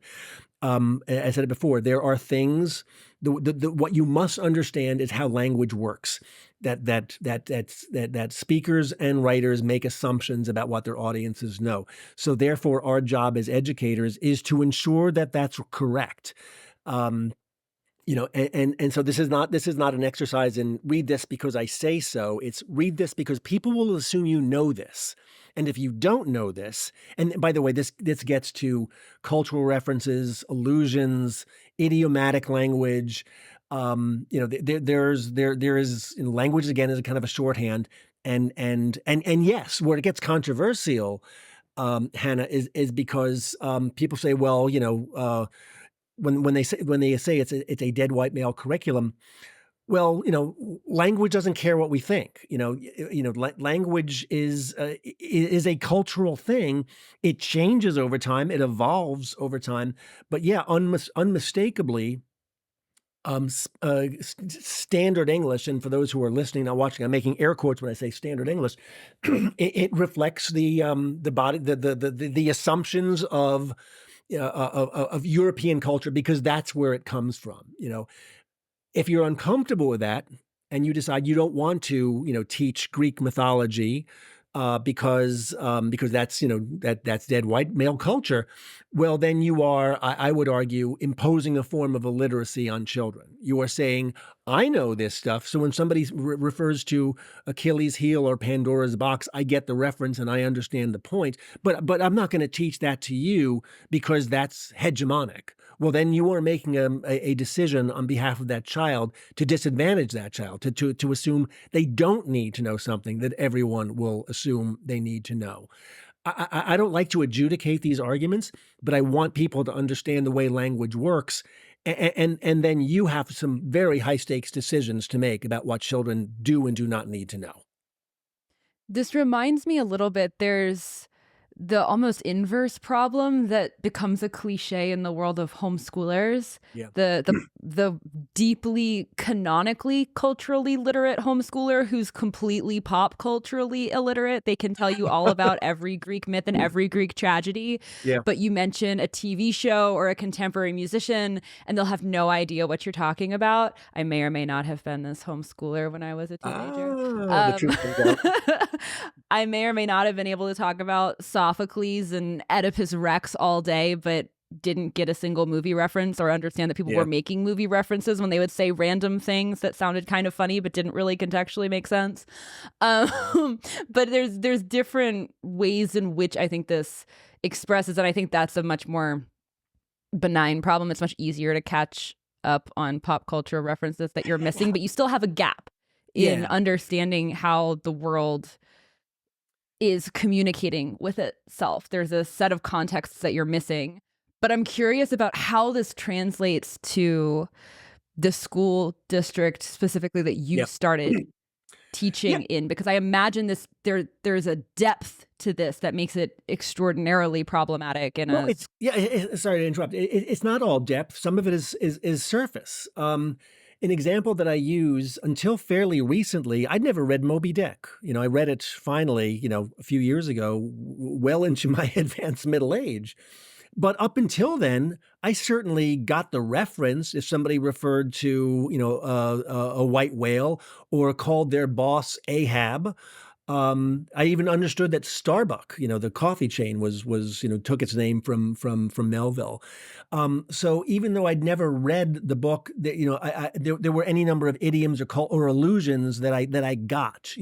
I said it before, there are things, what you must understand is how language works. That speakers and writers make assumptions about what their audiences know. So therefore, our job as educators is to ensure that that's correct. And so this is not an exercise in read this because I say so. It's read this because people will assume you know this. And if you don't know this, and by the way, this gets to cultural references, allusions, idiomatic language. There is language again is a kind of a shorthand, and yes, where it gets controversial, Hannah, is because people say, well, when they say it's a dead white male curriculum, well, language doesn't care what we think. Language is a cultural thing. It changes over time. It evolves over time. But yeah, unmistakably, standard English. And for those who are listening, not watching, I'm making air quotes when I say standard English. it reflects the body, the assumptions of European culture, because that's where it comes from. If you're uncomfortable with that and you decide you don't want to, teach Greek mythology because that's that's dead white male culture, well, then you are, I would argue, imposing a form of illiteracy on children. You are saying, I know this stuff, so when somebody refers to Achilles' heel or Pandora's box, I get the reference and I understand the point, but I'm not going to teach that to you because that's hegemonic. Well, then you are making a decision on behalf of that child to disadvantage that child, to assume they don't need to know something that everyone will assume they need to know. I don't like to adjudicate these arguments, but I want people to understand the way language works. And then you have some very high stakes decisions to make about what children do and do not need to know. This reminds me a little bit, there's the almost inverse problem that becomes a cliche in the world of homeschoolers. Yeah. The deeply canonically culturally literate homeschooler who's completely pop culturally illiterate. They can tell you all about every Greek myth and every Greek tragedy. Yeah. But you mention a TV show or a contemporary musician and they'll have no idea what you're talking about. I may or may not have been this homeschooler when I was a teenager. The truth comes out. I may or may not have been able to talk about Sophocles and Oedipus Rex all day, but didn't get a single movie reference or understand that people were making movie references when they would say random things that sounded kind of funny but didn't really contextually make sense. But there's different ways in which I think this expresses, and I think that's a much more benign problem. It's much easier to catch up on pop culture references that you're missing, but you still have a gap in understanding how the world is communicating with itself. There's a set of contexts that you're missing. But I'm curious about how this translates to the school district specifically that you started teaching in, because I imagine there's a depth to this that makes it extraordinarily problematic. Sorry to interrupt. It's not all depth. Some of it is surface. An example that I use, until fairly recently, I'd never read Moby Dick. I read it finally, a few years ago, well into my advanced middle age. But up until then, I certainly got the reference if somebody referred to, a white whale or called their boss Ahab. I even understood that Starbucks, the coffee chain, was took its name from Melville. So even though I'd never read the book, there were any number of idioms or allusions that I got,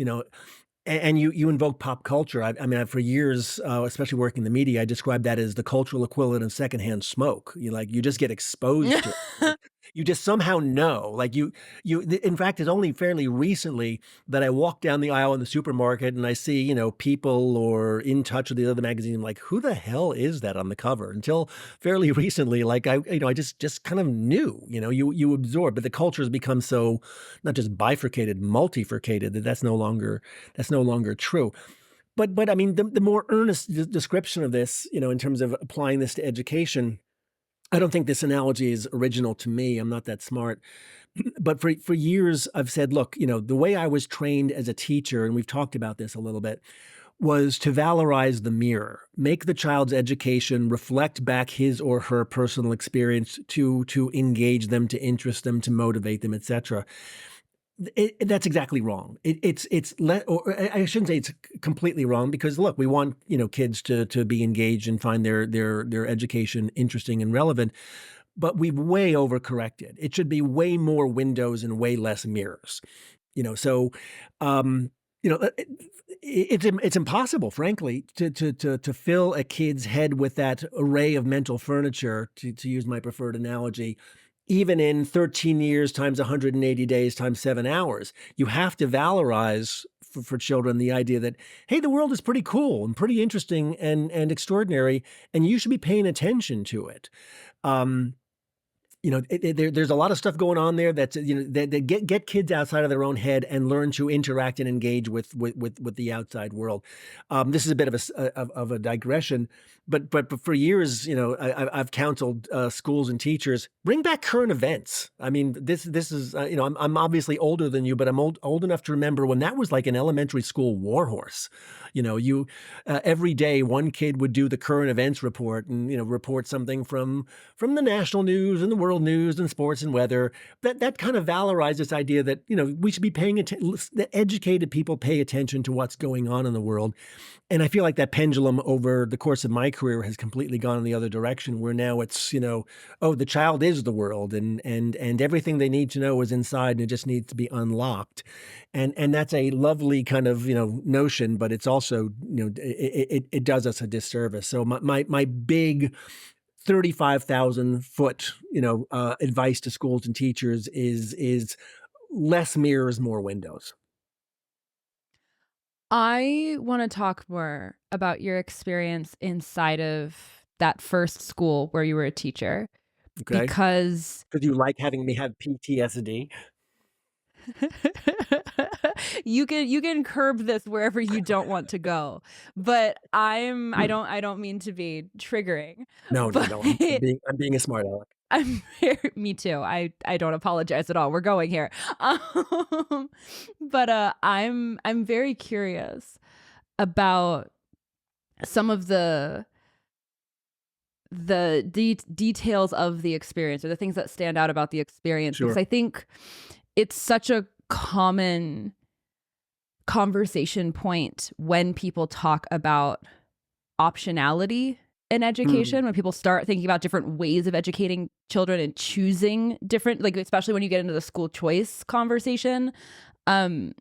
and you invoke pop culture. I mean, for years, especially working in the media, I described that as the cultural equivalent of secondhand smoke. You just get exposed to it. Like, you just somehow know. Like in fact, it's only fairly recently that I walk down the aisle in the supermarket and I see, people or In Touch with the other magazine. I'm like, who the hell is that on the cover? Until fairly recently, like I just kind of knew. You absorb, but the culture has become so not just bifurcated, multifurcated that's no longer true. But I mean, the more earnest description of this, in terms of applying this to education, I don't think this analogy is original to me. I'm not that smart. But for years, I've said, look, the way I was trained as a teacher, and we've talked about this a little bit, was to valorize the mirror, make the child's education reflect back his or her personal experience, to engage them, to interest them, to motivate them, etc. That's exactly wrong. Or I shouldn't say it's completely wrong, because look, we want kids to be engaged and find their education interesting and relevant, but we've way overcorrected. It should be way more windows and way less mirrors. So um, you know it's impossible, frankly, to fill a kid's head with that array of mental furniture, to use my preferred analogy, even in 13 years times 180 days times 7 hours. You have to valorize for children the idea that, hey, the world is pretty cool and pretty interesting and extraordinary, and you should be paying attention to it. Um, there's a lot of stuff going on there that's that get kids outside of their own head and learn to interact and engage with the outside world. This is a bit of a digression, but for years, I've counseled schools and teachers, bring back current events. I mean, this is I'm obviously older than you, but I'm old enough to remember when that was like an elementary school war horse. You every day one kid would do the current events report and report something from the national news and the world news and sports and weather. That kind of valorized this idea that we should be paying attention. The educated people pay attention to what's going on in the world. And I feel like that pendulum over the course of my career has completely gone in the other direction, where now it's, oh, the child is the world, and everything they need to know is inside and it just needs to be unlocked. And that's a lovely kind of, notion, but it's also, it does us a disservice. So my big 35,000 foot, advice to schools and teachers is less mirrors, more windows. I want to talk more about your experience inside of that first school where you were a teacher, Okay. because Because you like having me have PTSD. you can curb this wherever you don't want to go. But I don't mean to be triggering, No, no, but no. I'm being a smart aleck. me too. I don't apologize at all. We're going here. But I'm very curious about some of the details of the experience, or the things that stand out about the experience, because Sure. I think it's such a common conversation point when people talk about optionality in Hmm. education, when people start thinking about different ways of educating children and choosing different, like especially when you get into the school choice conversation. um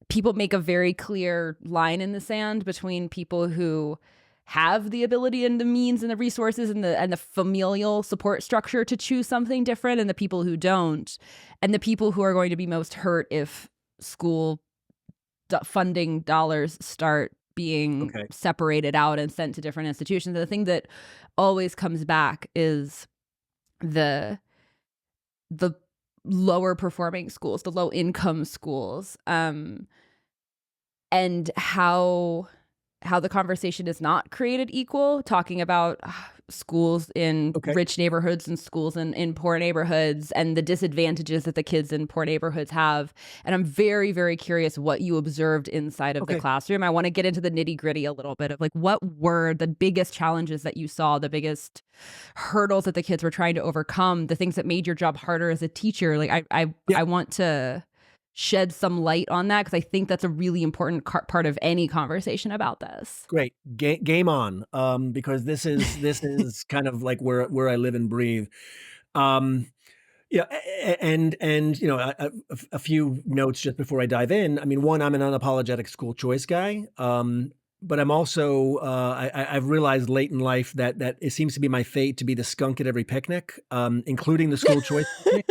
People make a very clear line in the sand between people who have the ability and the means and the resources and the familial support structure to choose something different, and the people who don't, and the people who are going to be most hurt if school funding dollars start being Okay. separated out and sent to different institutions. And the thing that always comes back is the the lower performing schools, the low income schools, and how how the conversation is not created equal, talking about schools in Okay. rich neighborhoods and schools in poor neighborhoods and the disadvantages that the kids in poor neighborhoods have. And I'm very, very curious what you observed inside of the Okay. classroom. I want to get into the nitty gritty a little bit of like, what were the biggest challenges that you saw, the biggest hurdles that the kids were trying to overcome, the things that made your job harder as a teacher. Like Yeah. I want to shed some light on that because I think that's a really important part of any conversation about this. Great. Game on. Because this is kind of like where I live and breathe. Um, yeah, and a few notes just before I dive in. I mean, one, I'm an unapologetic school choice guy. But I'm also I've realized late in life that it seems to be my fate to be the skunk at every picnic, including the school choice picnic.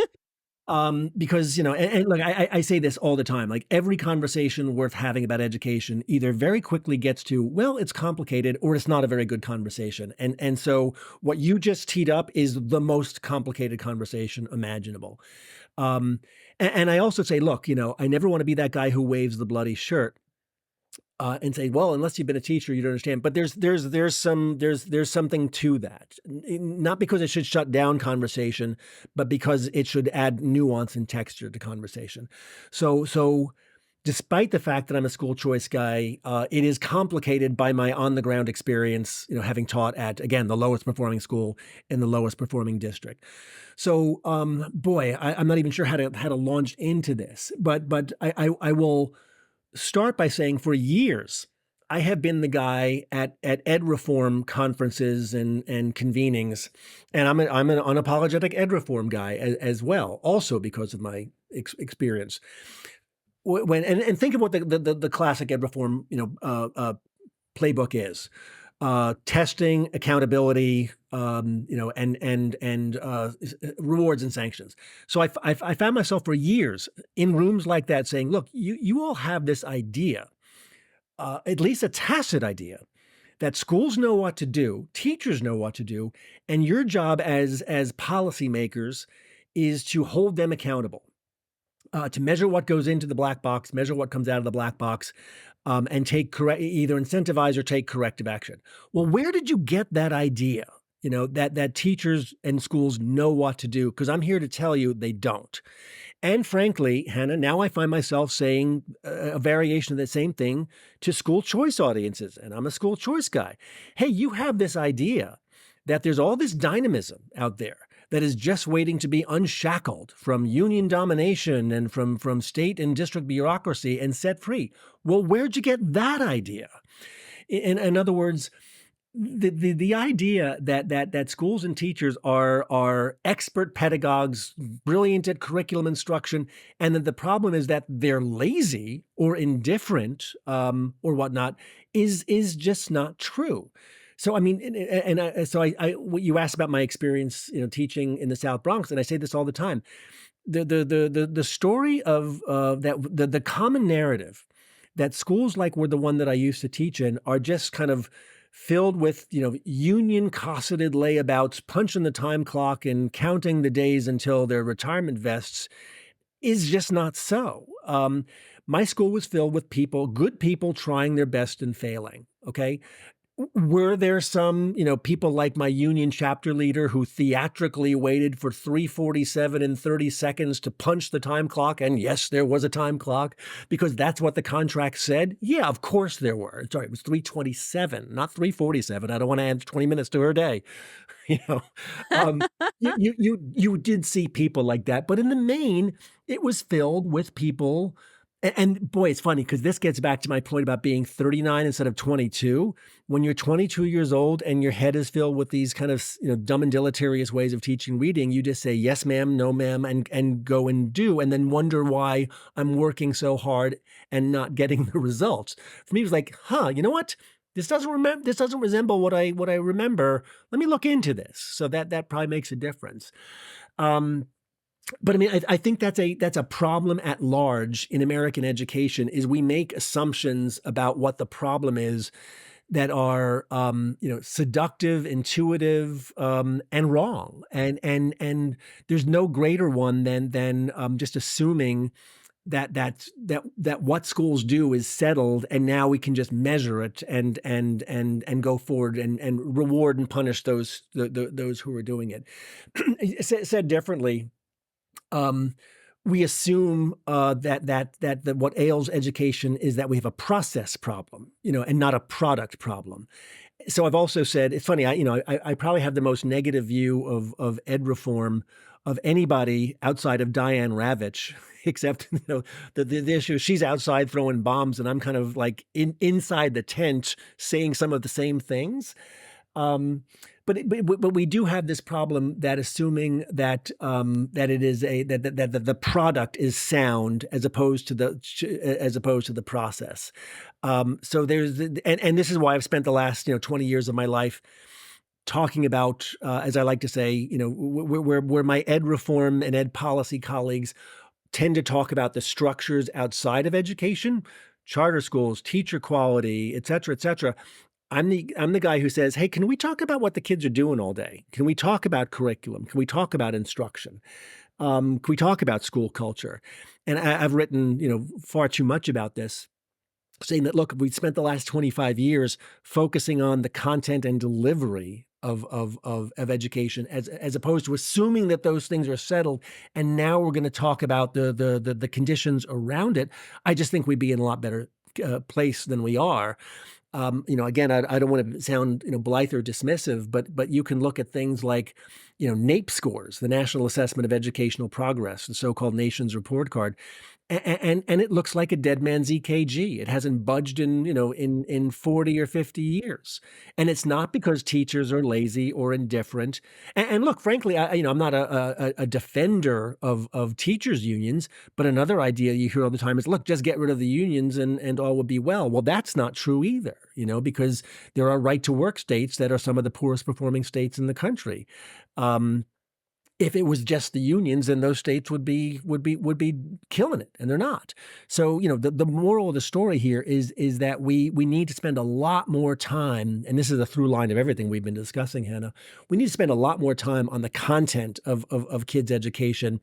Because, and look, I say this all the time, like every conversation worth having about education either very quickly gets to, well, it's complicated or it's not a very good conversation. And so what you just teed up is the most complicated conversation imaginable. Um, and I also say, look, I never want to be that guy who waves the bloody shirt. And say, well, unless you've been a teacher, you don't understand. But there's something to that. Not because it should shut down conversation, but because it should add nuance and texture to conversation. So despite the fact that I'm a school choice guy, it is complicated by my on the ground experience. Having taught at, again, the lowest performing school in the lowest performing district. So, boy, I'm not even sure how to launch into this, but I will start by saying for years, I have been the guy at ed reform conferences and convenings, and I'm an unapologetic ed reform guy as well, also because of my experience. And think of what the classic ed reform playbook is: testing, accountability, and rewards and sanctions. So I found myself for years in rooms like that saying, look, you all have this idea, at least a tacit idea, that schools know what to do, teachers know what to do, and your job as policymakers is to hold them accountable, to measure what goes into the black box, measure what comes out of the black box, and take either incentivize or take corrective action. Well, where did you get that idea? That teachers and schools know what to do, because I'm here to tell you they don't. And frankly, Hannah, now I find myself saying a variation of the same thing to school choice audiences, and I'm a school choice guy. Hey, you have this idea that there's all this dynamism out there that is just waiting to be unshackled from union domination and from state and district bureaucracy and set free. Well, where'd you get that idea? In other words, the idea that schools and teachers are expert pedagogues, brilliant at curriculum instruction, and that the problem is that they're lazy or indifferent, or whatnot, is just not true. So I mean, you asked about my experience, teaching in the South Bronx, and I say this all the time. The story of the common narrative that schools like were the one that I used to teach in are just kind of filled with, union cosseted layabouts, punching the time clock and counting the days until their retirement vests, is just not so. My school was filled with good people trying their best and failing. Okay. Were there some, people like my union chapter leader who theatrically waited for 3:47 and 30 seconds to punch the time clock? And yes, there was a time clock because that's what the contract said. Yeah, of course there were. Sorry, it was 3:27, not 3:47. I don't want to add 20 minutes to her day. You know, um, you did see people like that, but in the main, it was filled with people. And boy, it's funny because this gets back to my point about being 39 instead of 22. When you're 22 years old and your head is filled with these kind of dumb and deleterious ways of teaching reading, you just say yes, ma'am, no, ma'am, and go and do, and then wonder why I'm working so hard and not getting the results. For me, it was like, you know what? This doesn't resemble what I remember. Let me look into this. So that probably makes a difference. But I mean, I think that's a problem at large in American education is we make assumptions about what the problem is that are, seductive, intuitive, and wrong. And there's no greater one than just assuming that what schools do is settled, and now we can just measure it and go forward and reward and punish those who are doing it. Said differently, um, we assume that what ails education is that we have a process problem, and not a product problem. So I've also said it's funny. I probably have the most negative view of ed reform of anybody outside of Diane Ravitch, except the issue is she's outside throwing bombs, and I'm kind of like inside the tent saying some of the same things. Um, but we do have this problem that assuming that it is that the product is sound as opposed to the process. So and this is why I've spent the last 20 years of my life talking about, as I like to say, where my ed reform and ed policy colleagues tend to talk about the structures outside of education, charter schools, teacher quality, et cetera, et cetera. I'm the guy who says, hey, can we talk about what the kids are doing all day? Can we talk about curriculum? Can we talk about instruction? Can we talk about school culture? And I've written, far too much about this, saying that, look, we spent the last 25 years focusing on the content and delivery of education as opposed to assuming that those things are settled, and now we're going to talk about the conditions around it. I just think we'd be in a lot better place than we are. Again, I don't want to sound blithe or dismissive, but you can look at things like NAEP scores, the National Assessment of Educational Progress, the so-called Nations Report Card. And it looks like a dead man's EKG. It hasn't budged in 40 or 50 years. And it's not because teachers are lazy or indifferent. And look, frankly, I'm not a defender of teachers' unions, but another idea you hear all the time is, look, just get rid of the unions and all will be well. Well, that's not true either, because there are right to work states that are some of the poorest performing states in the country. If it was just the unions, then those states would be killing it, and they're not. So, the moral of the story here is that we need to spend a lot more time, and this is a through line of everything we've been discussing, Hannah. We need to spend a lot more time on the content of kids' education,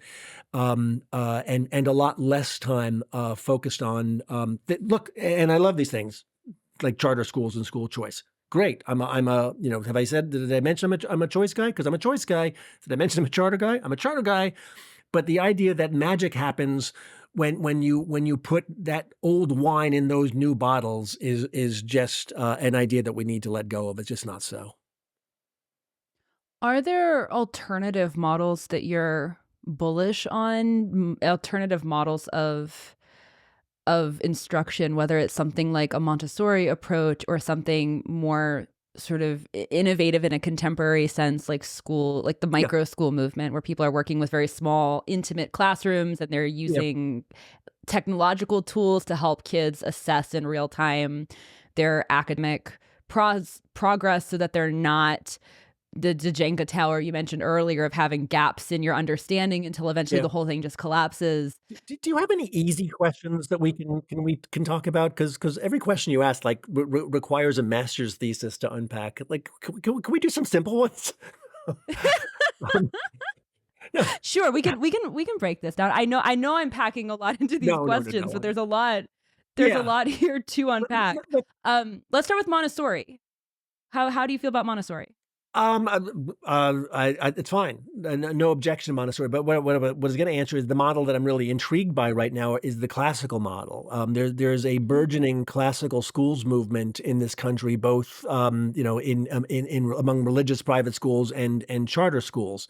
and a lot less time focused on look. And I love these things like charter schools and school choice. Great. Have I said, did I mention I'm a choice guy? Because I'm a choice guy. Did I mention I'm a charter guy? I'm a charter guy. But the idea that magic happens when you put that old wine in those new bottles is just an idea that we need to let go of. It's just not so. Are there alternative models that you're bullish on? Alternative models of instruction, whether it's something like a Montessori approach or something more sort of innovative in a contemporary sense, like school, like the micro school movement, where people are working with very small, intimate classrooms and they're using technological tools to help kids assess in real time their academic progress so that they're not the Jenga tower you mentioned earlier of having gaps in your understanding until eventually the whole thing just collapses. Do you have any easy questions that we can talk about? Because every question you ask requires a master's thesis to unpack. Like, can we do some simple ones? Sure, we can break this down. I know I'm packing a lot into these questions, but there's a lot here to unpack. Let's start with Montessori. How do you feel about Montessori? It's fine. No objection to Montessori. But what I was going to answer is the model that I'm really intrigued by right now is the classical model. There's a burgeoning classical schools movement in this country, both in among religious private schools and charter schools.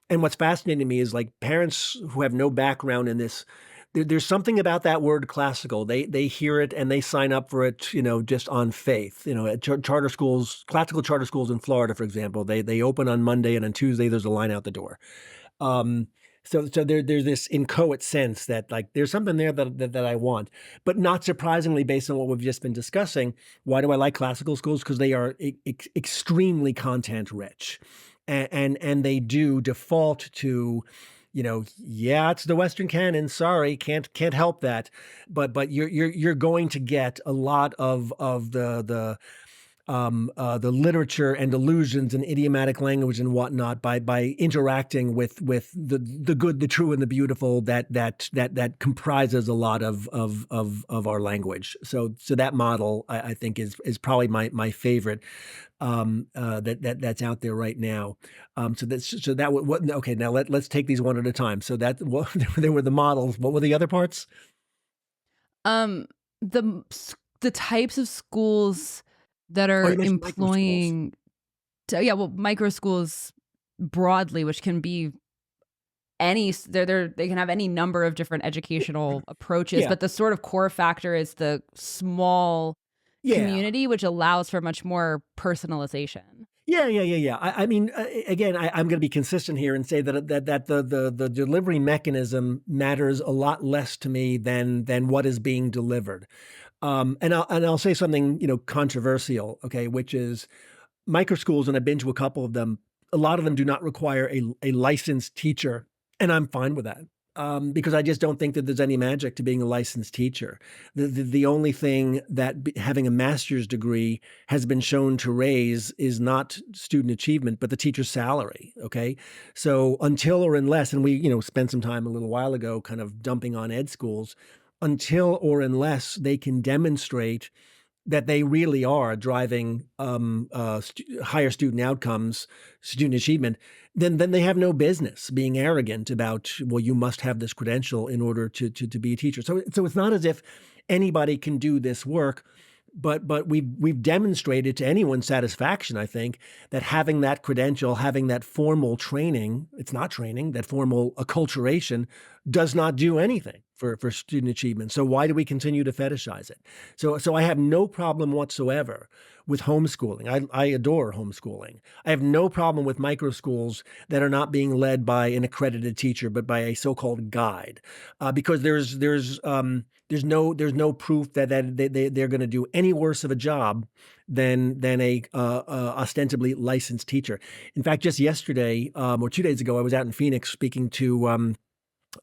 And what's fascinating to me is like parents who have no background in this. There's something about that word classical. They hear it and they sign up for it, just on faith. At charter schools, classical charter schools in Florida, for example, they open on Monday and on Tuesday there's a line out the door. So there's this inchoate sense that like there's something there that I want, but not surprisingly, based on what we've just been discussing, why do I like classical schools? Because they are extremely content rich, and they do default to. It's the Western canon. Sorry, can't help that. But you're going to get a lot of the the literature and allusions and idiomatic language and whatnot by interacting with the good, the true, and the beautiful that comprises a lot of our language. So that model I think is probably my favorite that's out there right now. Okay, now let's take these one at a time. So that there were the models. What were the other parts? Um, the the types of schools that Oh, are you mentioned micro schools. employing, yeah, well, micro schools broadly, which can be they can have any number of different educational approaches, Yeah, but the sort of core factor is the small yeah. community, which allows for much more personalization. Yeah. I mean, again, I'm going to be consistent here and say that the delivery mechanism matters a lot less to me than what is being delivered. And I'll say something controversial, okay, which is micro schools, and I've been to a couple of them. A lot of them do not require a licensed teacher, and I'm fine with that. Because I just don't think that there's any magic to being a licensed teacher. The only thing that having a master's degree has been shown to raise is not student achievement, but the teacher's salary. Okay, so until or unless, and we spent some time a little while ago kind of dumping on ed schools, until or unless they can demonstrate that they really are driving higher student outcomes, student achievement, then they have no business being arrogant about, well, you must have this credential in order to be a teacher. So it's not as if anybody can do this work, but we've demonstrated to anyone's satisfaction, I think, that having that credential, having that formal training, it's not training, that formal acculturation does not do anything for student achievement. So why do we continue to fetishize it? So I have no problem whatsoever with homeschooling. I adore homeschooling. I have no problem with micro schools that are not being led by an accredited teacher, but by a so-called guide, because there's no proof that they're going to do any worse of a job than a ostensibly licensed teacher. In fact, just yesterday or 2 days ago, I was out in Phoenix speaking to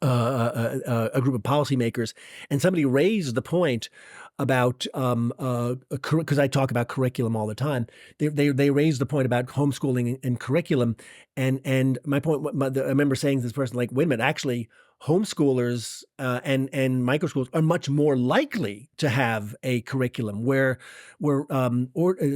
a group of policymakers, and somebody raised the point about because I talk about curriculum all the time. They raised the point about homeschooling and curriculum, and my point. I remember saying to this person, like, wait a minute, actually. Homeschoolers and micro schools are much more likely to have a curriculum where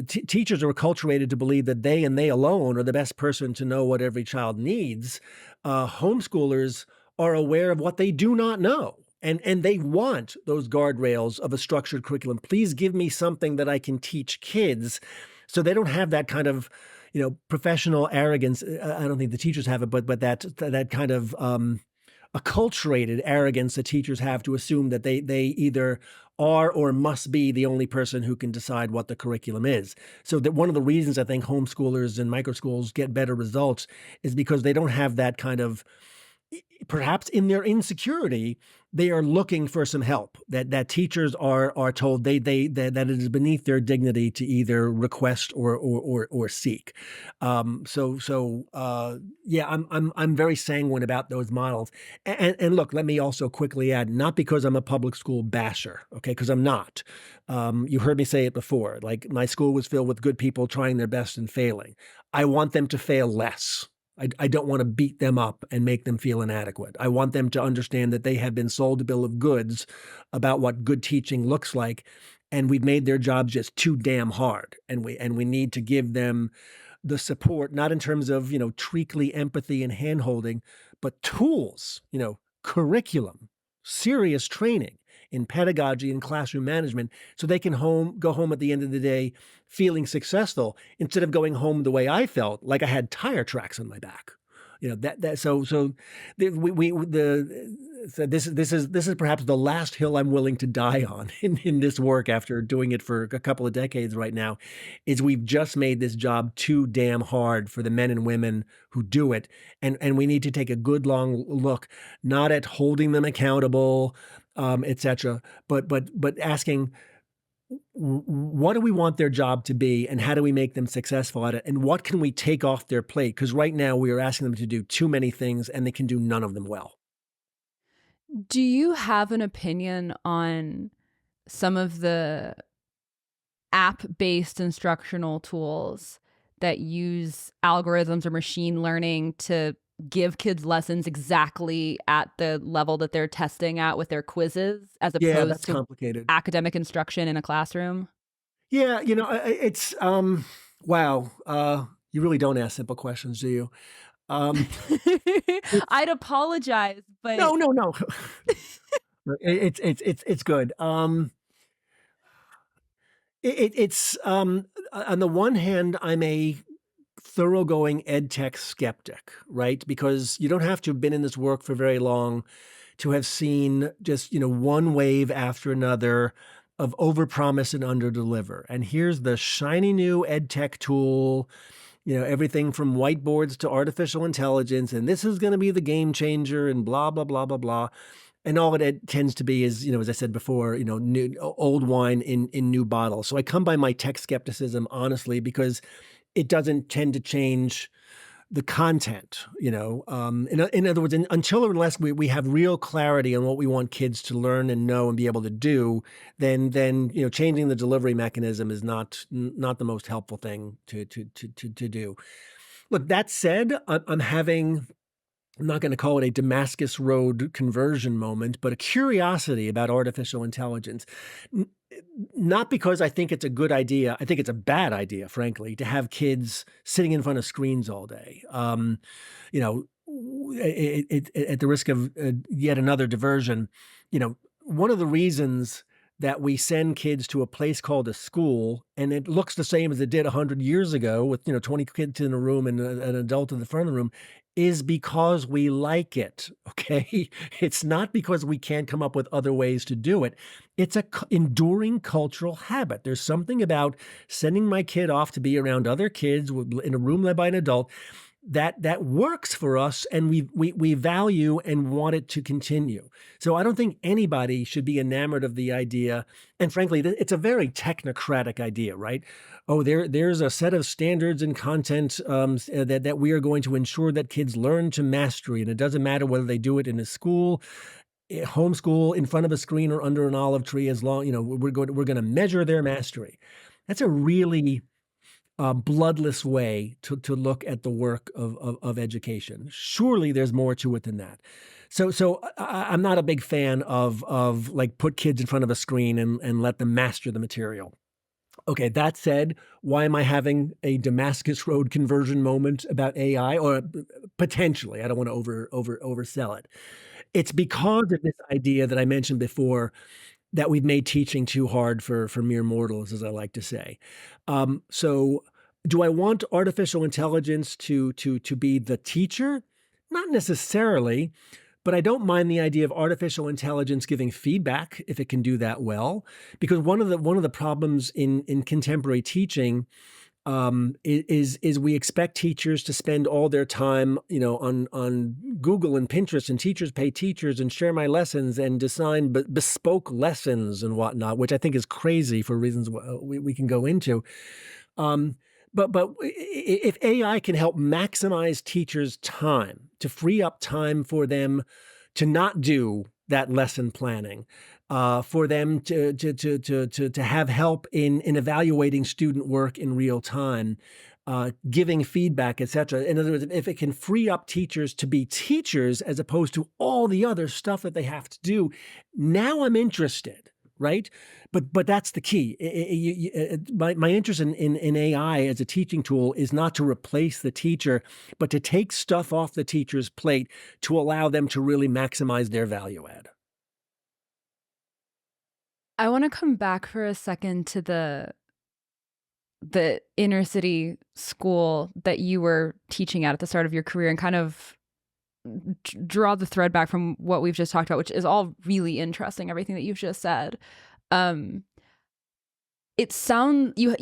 teachers are acculturated to believe that they and they alone are the best person to know what every child needs. Homeschoolers are aware of what they do not know. And they want those guardrails of a structured curriculum. Please give me something that I can teach kids, so they don't have that kind of, professional arrogance. I don't think the teachers have it, but that kind of acculturated arrogance that teachers have to assume that they either are or must be the only person who can decide what the curriculum is. So that one of the reasons I think homeschoolers and micro schools get better results is because they don't have that kind of, perhaps in their insecurity, they are looking for some help. That teachers are told that it is beneath their dignity to either request or seek. Yeah, I'm very sanguine about those models. And look, let me also quickly add, not because I'm a public school basher, okay, because I'm not. You heard me say it before. Like, my school was filled with good people trying their best and failing. I want them to fail less. I don't want to beat them up and make them feel inadequate. I want them to understand that they have been sold a bill of goods about what good teaching looks like, and we've made their jobs just too damn hard. And we need to give them the support, not in terms of treacly empathy and handholding, but tools, curriculum, serious training in pedagogy and classroom management, so they can go home at the end of the day feeling successful, instead of going home the way I felt, like I had tire tracks on my back. This is perhaps the last hill I'm willing to die on in this work, after doing it for a couple of decades right now, is we've just made this job too damn hard for the men and women who do it. And we need to take a good long look, not at holding them accountable, etc., but asking, what do we want their job to be, and how do we make them successful at it, and what can we take off their plate? Because right now we are asking them to do too many things, and they can do none of them well. Do you have an opinion on some of the app-based instructional tools that use algorithms or machine learning to give kids lessons exactly at the level that they're testing at with their quizzes, as Yeah, opposed that's to complicated. academic instruction in a classroom? Yeah, it's wow. You really don't ask simple questions, do you? Um, it's I'd apologize, but no, no, no. It's good. It's on the one hand, I'm a thoroughgoing ed tech skeptic, right? Because you don't have to have been in this work for very long to have seen just, one wave after another of overpromise and underdeliver. And here's the shiny new ed tech tool, everything from whiteboards to artificial intelligence, and this is going to be the game changer and blah, blah, blah, blah, blah. And all it tends to be is, as I said before, old wine in new bottles. So I come by my tech skepticism honestly because it doesn't tend to change the content. In other words, until or unless we have real clarity on what we want kids to learn and know and be able to do, then changing the delivery mechanism is not the most helpful thing to do. Look, that said, I'm not going to call it a Damascus Road conversion moment, but a curiosity about artificial intelligence. Not because I think it's a good idea. I think it's a bad idea, frankly, to have kids sitting in front of screens all day. You know, at the risk of yet another diversion, one of the reasons that we send kids to a place called a school, and it looks the same as it did 100 years ago with 20 kids in a room and an adult in the front of the room, is because we like it. Okay. It's not because we can't come up with other ways to do it. It's a enduring cultural habit. There's something about sending my kid off to be around other kids in a room led by an adult that works for us, and we value and want it to continue. So I don't think anybody should be enamored of the idea. And frankly, it's a very technocratic idea, right? Oh, there's a set of standards and content that we are going to ensure that kids learn to mastery, and it doesn't matter whether they do it in a school, homeschool, in front of a screen, or under an olive tree. As long we're going to measure their mastery. That's a really bloodless way to look at the work of education. Surely there's more to it than that. So I'm not a big fan of like put kids in front of a screen and let them master the material. Okay, that said, why am I having a Damascus Road conversion moment about AI? Or potentially, I don't want to oversell it. It's because of this idea that I mentioned before, that we've made teaching too hard for mere mortals, as I like to say. So do I want artificial intelligence to be the teacher? Not necessarily, but I don't mind the idea of artificial intelligence giving feedback if it can do that well. Because one of the problems in contemporary teaching is we expect teachers to spend all their time, on Google and Pinterest, and teachers pay teachers and share my lessons and design bespoke lessons and whatnot, which I think is crazy for reasons we can go into. But if AI can help maximize teachers' time, to free up time for them to not do that lesson planning, for them to have help in evaluating student work in real time, giving feedback, etc. In other words, if it can free up teachers to be teachers as opposed to all the other stuff that they have to do, now I'm interested. Right, but that's the key. My interest in AI as a teaching tool is not to replace the teacher, but to take stuff off the teacher's plate to allow them to really maximize their value add. I want to come back for a second to the inner city school that you were teaching at the start of your career, and kind of draw the thread back from what we've just talked about, which is all really interesting, everything that you've just said. You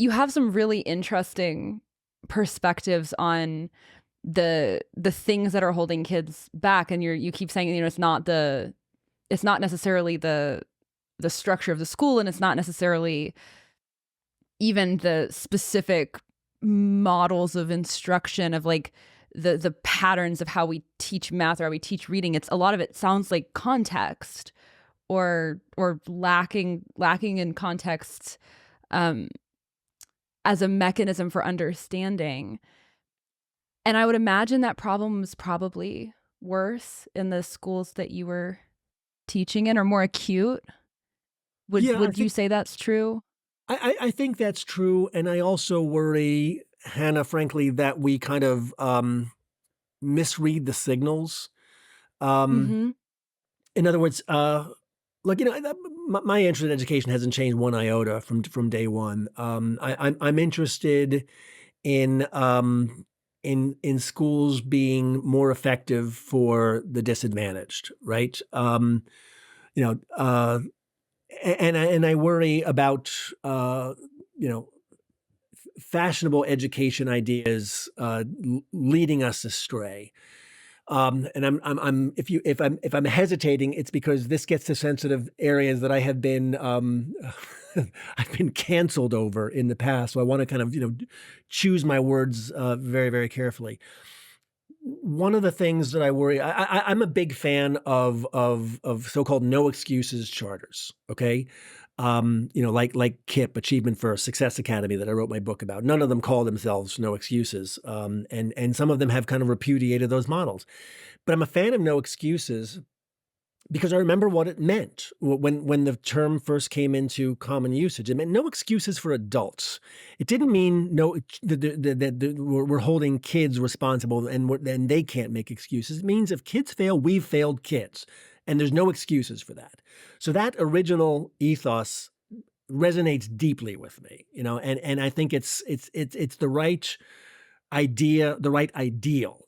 have some really interesting perspectives on the things that are holding kids back, and you keep saying, it's not necessarily the structure of the school, and it's not necessarily even the specific models of instruction of like the patterns of how we teach math or how we teach reading. It's a lot of it sounds like context or lacking in context. as a mechanism for understanding. And I would imagine that problem was probably worse in the schools that you were teaching in, or more acute. Yeah, Would you say that's true? I think that's true, and I also worry, Hannah, frankly, that we kind of misread the signals. Um, Mm-hmm. in other words, look, my interest in education hasn't changed one iota from day one. I'm interested in in schools being more effective for the disadvantaged, right? You know, and I worry about you know fashionable education ideas leading us astray. And I'm if I'm hesitating, it's because this gets to sensitive areas that I have been I've been canceled over in the past. So I want to kind of choose my words very very carefully. One of the things that I worry, I'm a big fan of so-called no excuses charters. Okay, like KIP, Achievement First, Success Academy, that I wrote my book about. None of them call themselves no excuses, and some of them have kind of repudiated those models. But I'm a fan of no excuses because I remember what it meant when the term first came into common usage. It meant no excuses for adults. It didn't mean no that we're holding kids responsible and they can't make excuses. It means if kids fail, we've failed kids, and there's no excuses for that. So that original ethos resonates deeply with me, and I think it's the right idea, the right ideal.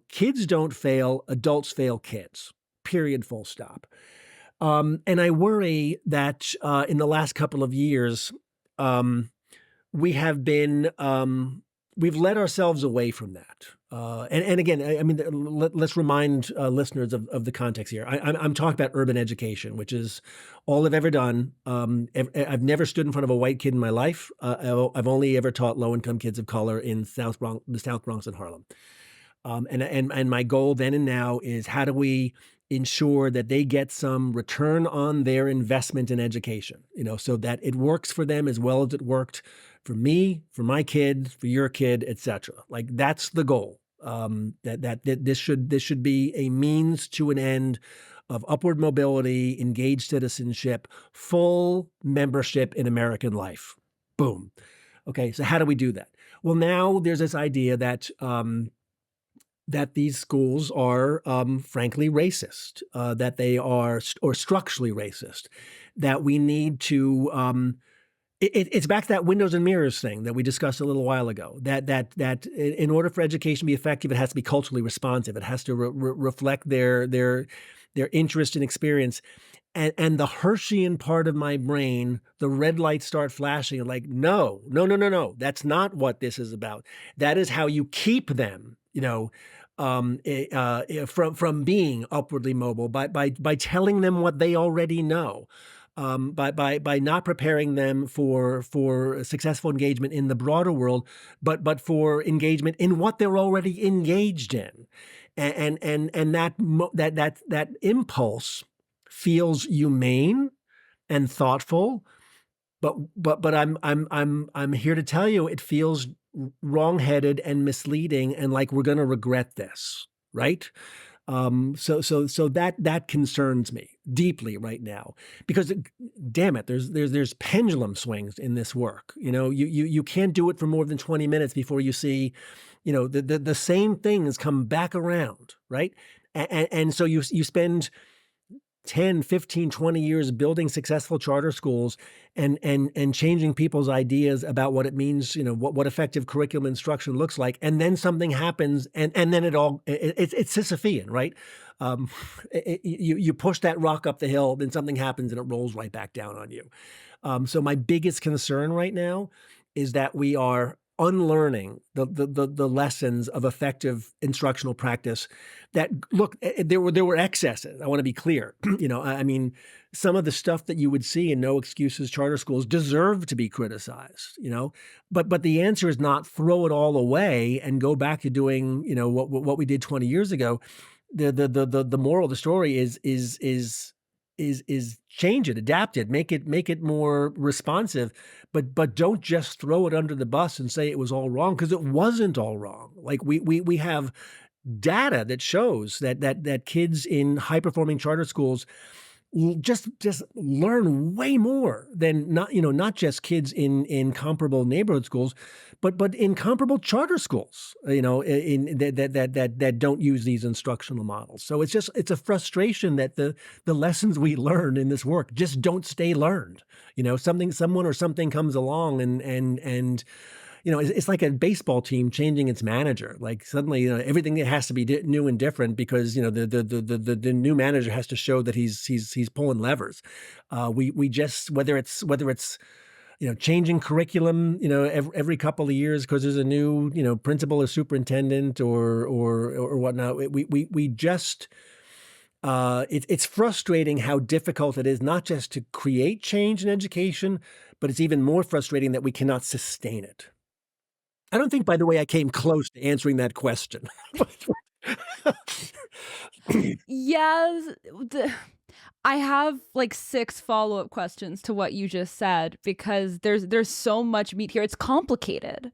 Kids don't fail, adults fail kids. Period. Full stop. And I worry that in the last couple of years, um, we have been we've led ourselves away from that. And again, I mean, let's remind listeners of the context here. I'm talking about urban education, which is all I've ever done. I've never stood in front of a white kid in my life. I've only ever taught low-income kids of color in the South Bronx and Harlem. And my goal then and now is, how do we ensure that they get some return on their investment in education, so that it works for them as well as it worked for me, for my kid, for your kid, et cetera. Like, that's the goal. That this should be a means to an end of upward mobility, engaged citizenship, full membership in American life. Boom. Okay, so how do we do that? Well, now there's this idea that these schools are, frankly, racist, that they are or structurally racist, that we need to. It's back to that windows and mirrors thing that we discussed a little while ago. That in order for education to be effective, it has to be culturally responsive. It has to reflect their interest and experience. And the Hirschian part of my brain, the red lights start flashing, and like, no, no, no, no, no. That's not what this is about. That is how you keep them, from being upwardly mobile, by telling them what they already know, by not preparing them for successful engagement in the broader world, but for engagement in what they're already engaged in, and that impulse feels humane and thoughtful, but I'm here to tell you it feels wrongheaded and misleading, and like we're going to regret this, right? So that concerns me deeply right now, because damn it, there's pendulum swings in this work. You can't do it for more than 20 minutes before you see, the same things come back around, right? And so you spend 10, 15, 20 years building successful charter schools and changing people's ideas about what it means, what effective curriculum instruction looks like. And then something happens, and then it's Sisyphean, right? You push that rock up the hill, then something happens and it rolls right back down on you. So my biggest concern right now is that we are unlearning the lessons of effective instructional practice. That, look, there were excesses. I want to be clear. I mean, some of the stuff that you would see in no excuses charter schools deserve to be criticized. But the answer is not throw it all away and go back to doing what we did 20 years ago. The moral of the story is is change it, adapt it, make it more responsive, but don't just throw it under the bus and say it was all wrong because it wasn't all wrong. Like we have data that shows that kids in high performing charter schools just learn way more than not just kids in comparable neighborhood schools, but in comparable charter schools, in that don't use these instructional models. So it's a frustration that the lessons we learn in this work just don't stay learned. Someone or something comes along and it's like a baseball team changing its manager. Like suddenly, everything has to be new and different because the new manager has to show that he's pulling levers. We just whether it's changing curriculum every couple of years because there's a new principal or superintendent or whatnot. We just it's frustrating how difficult it is not just to create change in education, but it's even more frustrating that we cannot sustain it. I don't think, by the way, I came close to answering that question. Yes, I have like 6 follow-up questions to what you just said because there's so much meat here. It's complicated.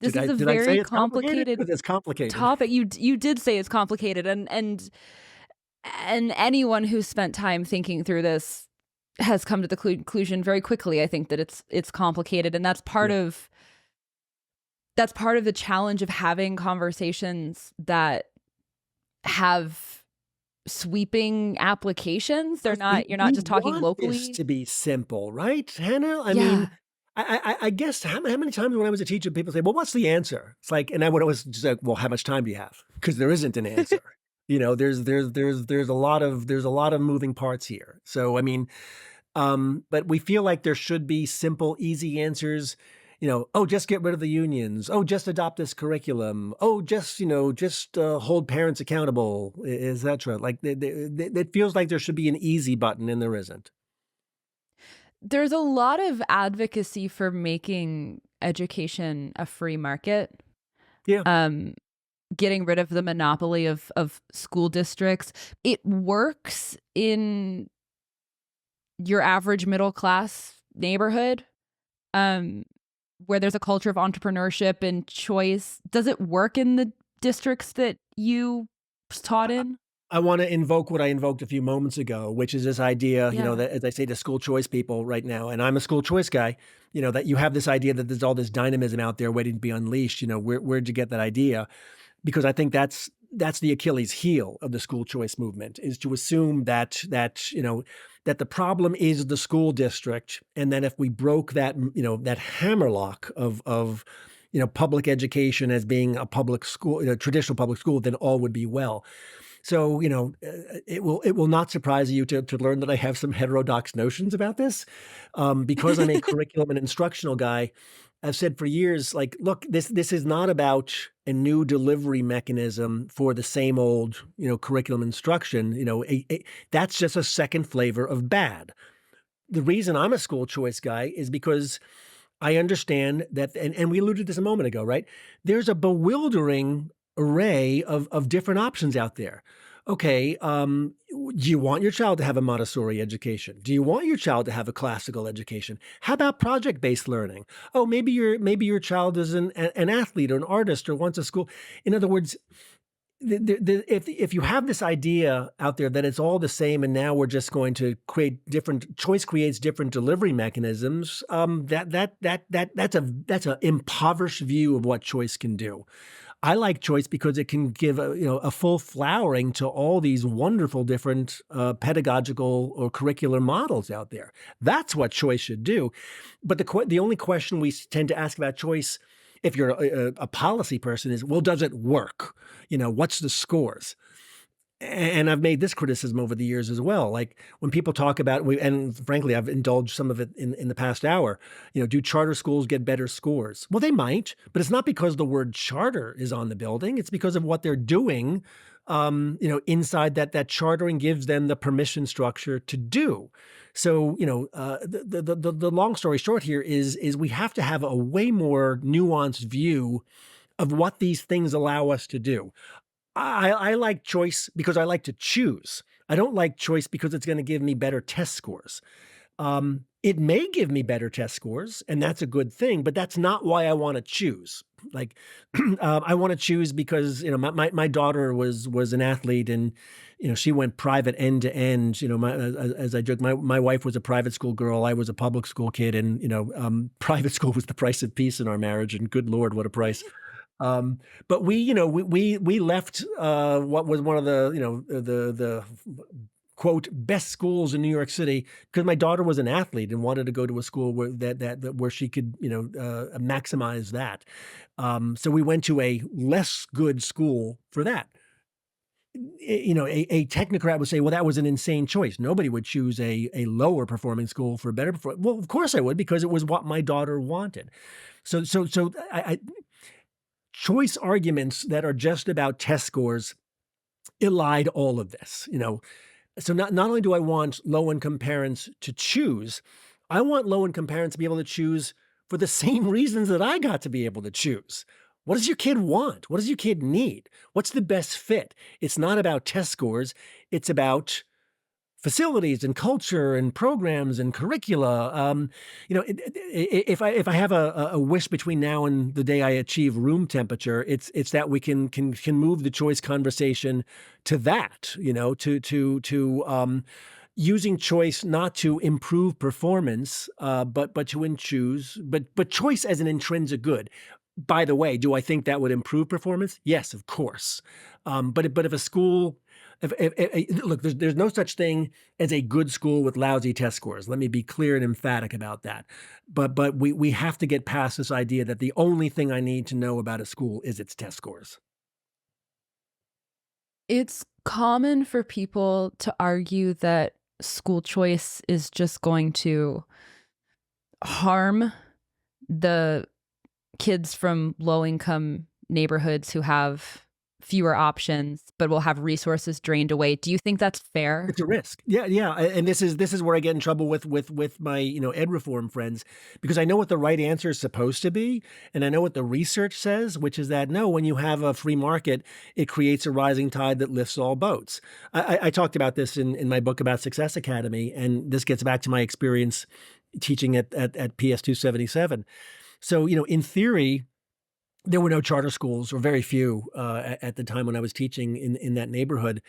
This is a Did I say very it's complicated? complicated 'Cause it's complicated. topic. You did say it's complicated, and anyone who's spent time thinking through this has come to the conclusion very quickly, I think, that it's complicated, and that's part Yeah. of the challenge of having conversations that have sweeping applications. You're not just talking We want this locally. to be simple, right, Hannah? I Yeah. mean, I guess how many times when I was a teacher, people say, "Well, what's the answer?" It's like, and I would always just like, "Well, how much time do you have?" Because there isn't an answer. There's a lot of moving parts here. So I mean, but we feel like there should be simple, easy answers. Oh, just get rid of the unions. Oh, just adopt this curriculum. Oh, just hold parents accountable, etc. Like it feels like there should be an easy button, and there isn't. There's a lot of advocacy for making education a free market. Yeah. Getting rid of the monopoly of school districts. It works in your average middle class neighborhood, where there's a culture of entrepreneurship and choice. Does it work in the districts that you taught in? I want to invoke what I invoked a few moments ago, which is this idea, Yeah. that as I say to school choice people right now, and I'm a school choice guy, that you have this idea that there's all this dynamism out there waiting to be unleashed. Where'd you get that idea? Because I think that's the Achilles heel of the school choice movement is to assume that the problem is the school district, and that if we broke that hammerlock of public education as being a public school, traditional public school, then all would be well. So, it will not surprise you to learn that I have some heterodox notions about this, because I'm a curriculum and instructional guy. I've said for years, like, look, this is not about a new delivery mechanism for the same old, curriculum instruction. That's just a second flavor of bad. The reason I'm a school choice guy is because I understand that, and we alluded to this a moment ago, right? There's a bewildering array of different options out there. Okay, do you want your child to have a Montessori education? Do you want your child to have a classical education? How about project-based learning? Oh, maybe your child is an athlete or an artist or wants a school. In other words, if you have this idea out there that it's all the same and now we're just going to create different choice creates different delivery mechanisms, that's a impoverished view of what choice can do. I like choice because it can give a full flowering to all these wonderful different pedagogical or curricular models out there. That's what choice should do. But the only question we tend to ask about choice, if you're a policy person, is, well, does it work? What's the scores? And I've made this criticism over the years as well. Like when people talk about, and frankly, I've indulged some of it in the past hour, do charter schools get better scores? Well, they might, but it's not because the word charter is on the building. It's because of what they're doing, inside that chartering gives them the permission structure to do. So, the long story short here is we have to have a way more nuanced view of what these things allow us to do. I like choice because I like to choose. I don't like choice because it's going to give me better test scores. It may give me better test scores, and that's a good thing, but that's not why I want to choose. Like, I want to choose because my daughter was an athlete, and she went private end to end. As I joke, my wife was a private school girl, I was a public school kid, and private school was the price of peace in our marriage. And good Lord, what a price! Um, but we left what was one of the the quote best schools in New York City because my daughter was an athlete and wanted to go to a school where where she could maximize that. So we went to a less good school for that. A technocrat would say, well, that was an insane choice. Nobody would choose a lower performing school for a better performing. Well, of course I would, because it was what my daughter wanted. So choice arguments that are just about test scores elide all of this. So not only do I want low-income parents to choose, I want low-income parents to be able to choose for the same reasons that I got to be able to choose. What does your kid want? What does your kid need? What's the best fit? It's not about test scores. It's about facilities and culture and programs and curricula. If I have a wish between now and the day I achieve room temperature, it's that we can move the choice conversation to that. Using choice not to improve performance, but to choose, but choice as an intrinsic good. By the way, do I think that would improve performance? Yes, of course. But if a school look, there's no such thing as a good school with lousy test scores. Let me be clear and emphatic about that. But we have to get past this idea that the only thing I need to know about a school is its test scores. It's common for people to argue that school choice is just going to harm the kids from low-income neighborhoods who have fewer options, but will have resources drained away. Do you think that's fair? It's a risk. Yeah. And this is where I get in trouble with my ed reform friends, because I know what the right answer is supposed to be, and I know what the research says, which is that no, when you have a free market, it creates a rising tide that lifts all boats. I talked about this in my book about Success Academy, and this gets back to my experience teaching at PS 277. So in theory, there were no charter schools, or very few, at the time when I was teaching in that neighborhood.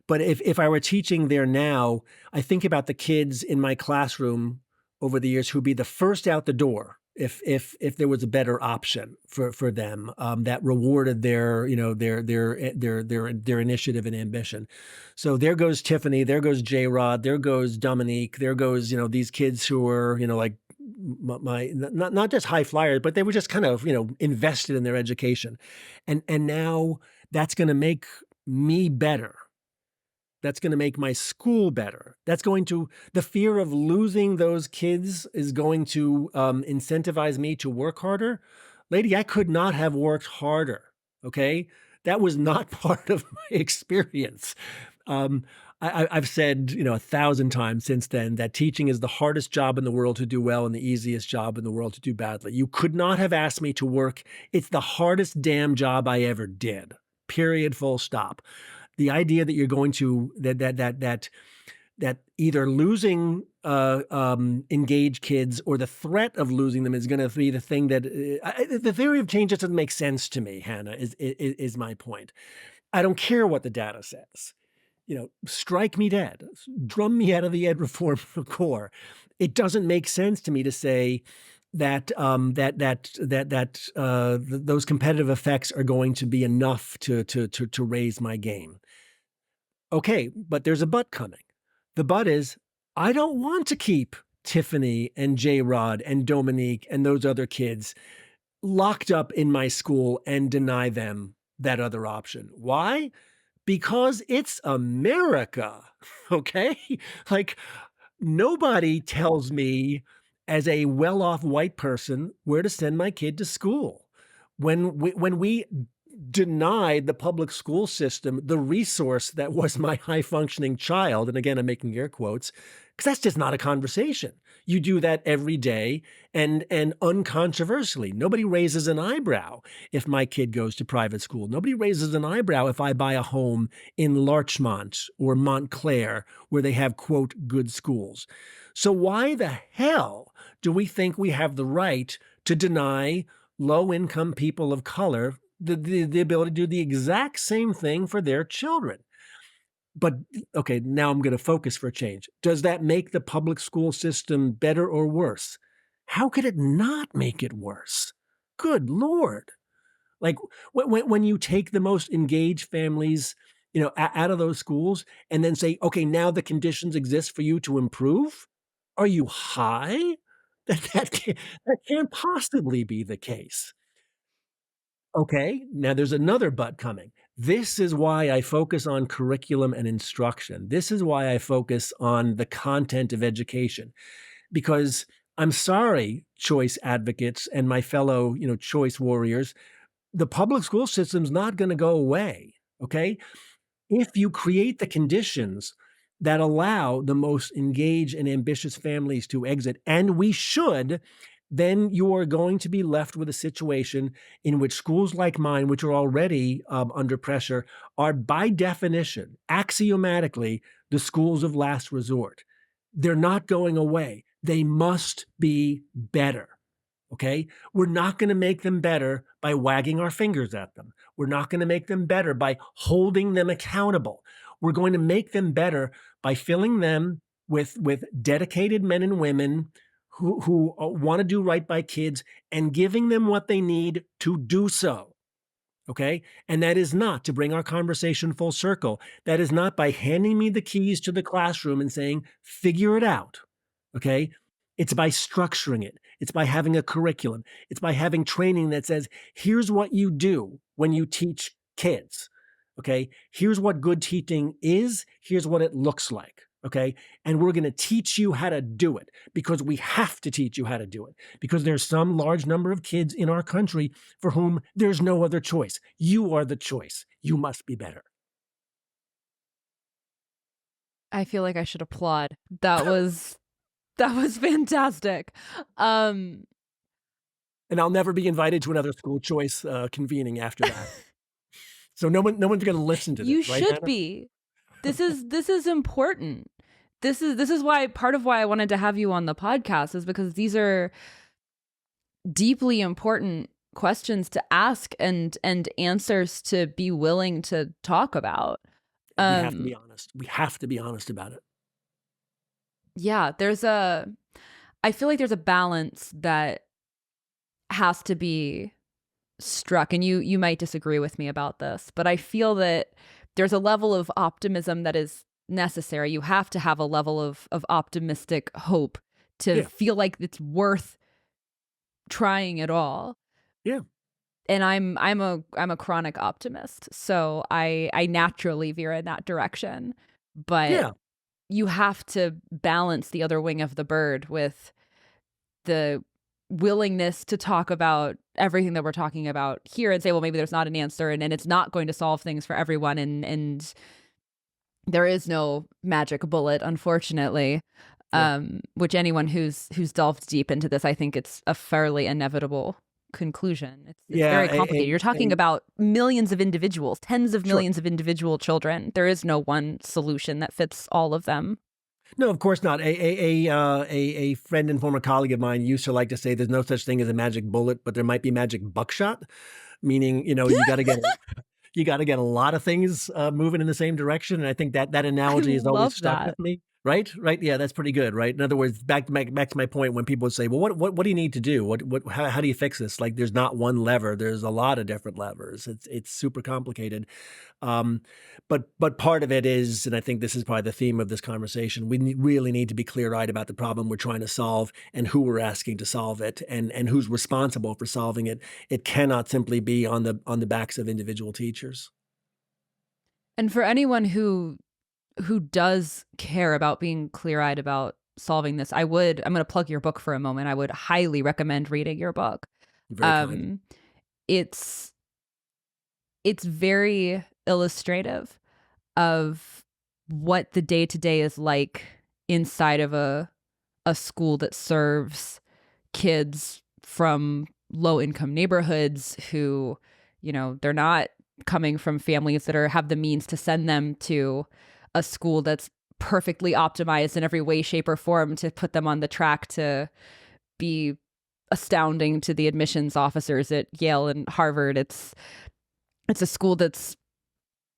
But if I were teaching there now, I think about the kids in my classroom over the years who'd be the first out the door if there was a better option for them, that rewarded their their initiative and ambition. So there goes Tiffany, there goes J Rod, there goes Dominique, there goes these kids who were like my not just high flyers, but they were just kind of invested in their education, and now that's going to make me better. That's going to make my school better. The fear of losing those kids is going to incentivize me to work harder. Lady, I could not have worked harder. Okay. That was not part of my experience. I've said, 1,000 times since then that teaching is the hardest job in the world to do well and the easiest job in the world to do badly. You could not have asked me to work. It's the hardest damn job I ever did. Period. Full stop. The idea that you're going to that either losing engaged kids or the threat of losing them is going to be the thing that the theory of change just doesn't make sense to me. Hannah is my point. I don't care what the data says. Strike me dead, drum me out of the ed reform core. It doesn't make sense to me to say that those competitive effects are going to be enough to raise my game. Okay, but there's a but coming. The but is I don't want to keep Tiffany and J Rod and Dominique and those other kids locked up in my school and deny them that other option. Why? Because it's America, okay? Like, nobody tells me as a well-off white person where to send my kid to school. When we denied the public school system the resource that was my high-functioning child, and again, I'm making air quotes, because that's just not a conversation. You do that every day and uncontroversially. Nobody raises an eyebrow if my kid goes to private school. Nobody raises an eyebrow if I buy a home in Larchmont or Montclair where they have, quote, good schools. So why the hell do we think we have the right to deny low-income people of color the ability to do the exact same thing for their children? But okay, now I'm going to focus for a change. Does that make the public school system better or worse? How could it not make it worse? Good Lord. Like when you take the most engaged families, out of those schools and then say, okay, now the conditions exist for you to improve. Are you high? That can't possibly be the case. Okay, now there's another but coming. This is why I focus on curriculum and instruction. This is why I focus on the content of education, because I'm sorry, choice advocates and my fellow, choice warriors, the public school system's not going to go away. Okay. If you create the conditions that allow the most engaged and ambitious families to exit, and we should, then you are going to be left with a situation in which schools like mine, which are already under pressure, are by definition, axiomatically, the schools of last resort. They're not going away. They must be better. Okay. We're not going to make them better by wagging our fingers at them. We're not going to make them better by holding them accountable. We're going to make them better by filling them with dedicated men and women who want to do right by kids and giving them what they need to do so. Okay. And that is not, to bring our conversation full circle, that is not by handing me the keys to the classroom and saying, figure it out. Okay. It's by structuring it. It's by having a curriculum. It's by having training that says, here's what you do when you teach kids. Okay. Here's what good teaching is. Here's what it looks like. Okay. And we're going to teach you how to do it because we have to teach you how to do it because there's some large number of kids in our country for whom there's no other choice. You are the choice. You must be better. I feel like I should applaud. That was fantastic. And I'll never be invited to another school choice convening after that. So no one's going to listen to this. You right, should Hannah? be. This is important. This is why, part of why I wanted to have you on the podcast is because these are deeply important questions to ask and answers to be willing to talk about. We have to be honest. We have to be honest about it. Yeah, I feel like there's a balance that has to be struck, and you might disagree with me about this, but I feel that there's a level of optimism that is necessary. You have to have a level of optimistic hope to feel like it's worth trying at all. Yeah. And I'm a chronic optimist, so I naturally veer in that direction. But you have to balance the other wing of the bird with the willingness to talk about everything that we're talking about here and say, well, maybe there's not an answer and it's not going to solve things for everyone. And there is no magic bullet, unfortunately, which anyone who's delved deep into this, I think it's a fairly inevitable conclusion. It's very complicated. You're talking about millions of individuals, tens of millions of individual children. There is no one solution that fits all of them. No, of course not. A friend and former colleague of mine used to like to say there's no such thing as a magic bullet, but there might be magic buckshot, meaning, you got to get a lot of things moving in the same direction. And I think that analogy has always stuck with me. Right. Yeah, that's pretty good. Right. In other words, back to my point, when people would say, well, what do you need to do? How do you fix this? Like, there's not one lever. There's a lot of different levers. It's super complicated. But part of it is, and I think this is probably the theme of this conversation, we really need to be clear-eyed about the problem we're trying to solve and who we're asking to solve it and who's responsible for solving it. It cannot simply be on the backs of individual teachers. And for anyone who does care about being clear-eyed about solving this, I'm going to plug your book for a moment. I would highly recommend reading your book. Very kind. It's very illustrative of what the day-to-day is like inside of a school that serves kids from low income neighborhoods who, they're not coming from families that have the means to send them to a school that's perfectly optimized in every way, shape, or form to put them on the track to be astounding to the admissions officers at Yale and Harvard. It's a school that's,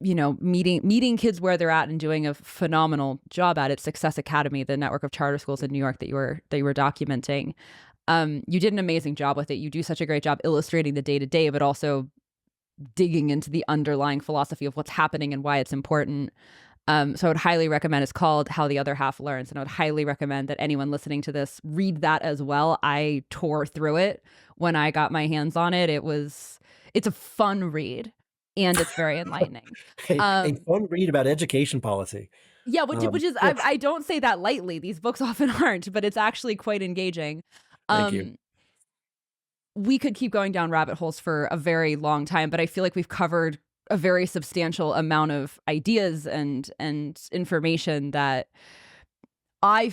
meeting kids where they're at and doing a phenomenal job at it. Success Academy, the network of charter schools in New York that you were documenting. You did an amazing job with it. You do such a great job illustrating the day-to-day, but also digging into the underlying philosophy of what's happening and why it's important. So I would highly recommend, it's called How the Other Half Learns. And I would highly recommend that anyone listening to this read that as well. I tore through it when I got my hands on it. It's a fun read and it's very enlightening. A fun read about education policy. Yeah, which is, I don't say that lightly. These books often aren't, but it's actually quite engaging. Thank you. We could keep going down rabbit holes for a very long time, but I feel like we've covered a very substantial amount of ideas and information that I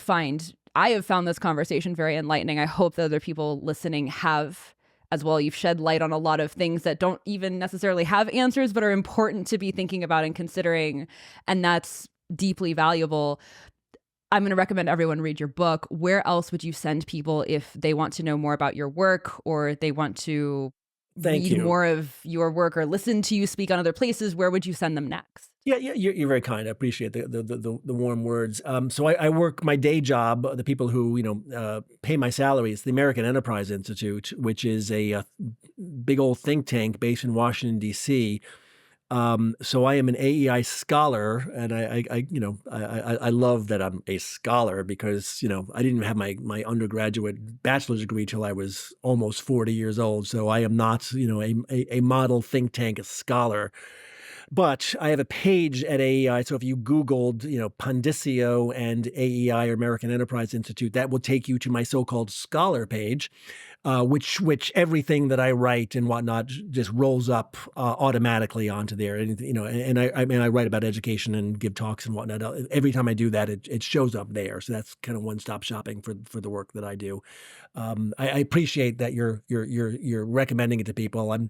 have found this conversation very enlightening. I hope that other people listening have as well. You've shed light on a lot of things that don't even necessarily have answers, but are important to be thinking about and considering. And that's deeply valuable. I'm going to recommend everyone read your book. Where else would you send people if they want to know more about your work or they want to read more of your work or listen to you speak on other places? Where would you send them next? Yeah, you're very kind. I appreciate the warm words. So I work my day job. The people who pay my salary is the American Enterprise Institute, which is a big old think tank based in Washington D.C. So I am an AEI scholar, and I love that I'm a scholar because I didn't have my undergraduate bachelor's degree till I was almost 40 years old. So I am not a model think tank scholar. But I have a page at AEI. So if you Googled, Pondiscio and AEI or American Enterprise Institute, that will take you to my so-called scholar page, which everything that I write and whatnot just rolls up automatically onto there. And I write about education and give talks and whatnot. Every time I do that, it shows up there. So that's kind of one-stop shopping for the work that I do. I appreciate that you're recommending it to people.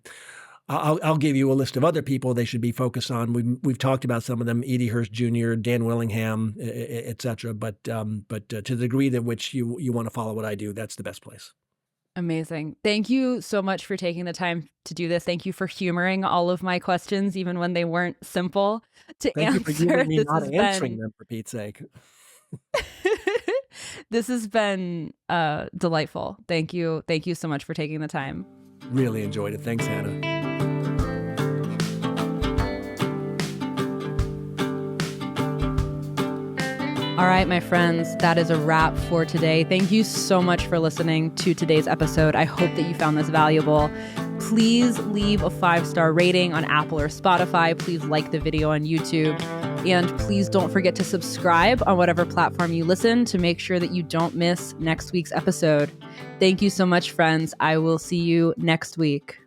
I'll give you a list of other people they should be focused on. We've talked about some of them: E.D. Hirsch Jr., Dan Willingham, et cetera. But to the degree that which you want to follow what I do, that's the best place. Amazing. Thank you so much for taking the time to do this. Thank you for humoring all of my questions, even when they weren't simple to answer. Thank you for humoring me not answering them, for Pete's sake. This has been delightful. Thank you. Thank you so much for taking the time. Really enjoyed it. Thanks, Hannah. All right, my friends, that is a wrap for today. Thank you so much for listening to today's episode. I hope that you found this valuable. Please leave a 5-star rating on Apple or Spotify. Please like the video on YouTube. And please don't forget to subscribe on whatever platform you listen to make sure that you don't miss next week's episode. Thank you so much, friends. I will see you next week.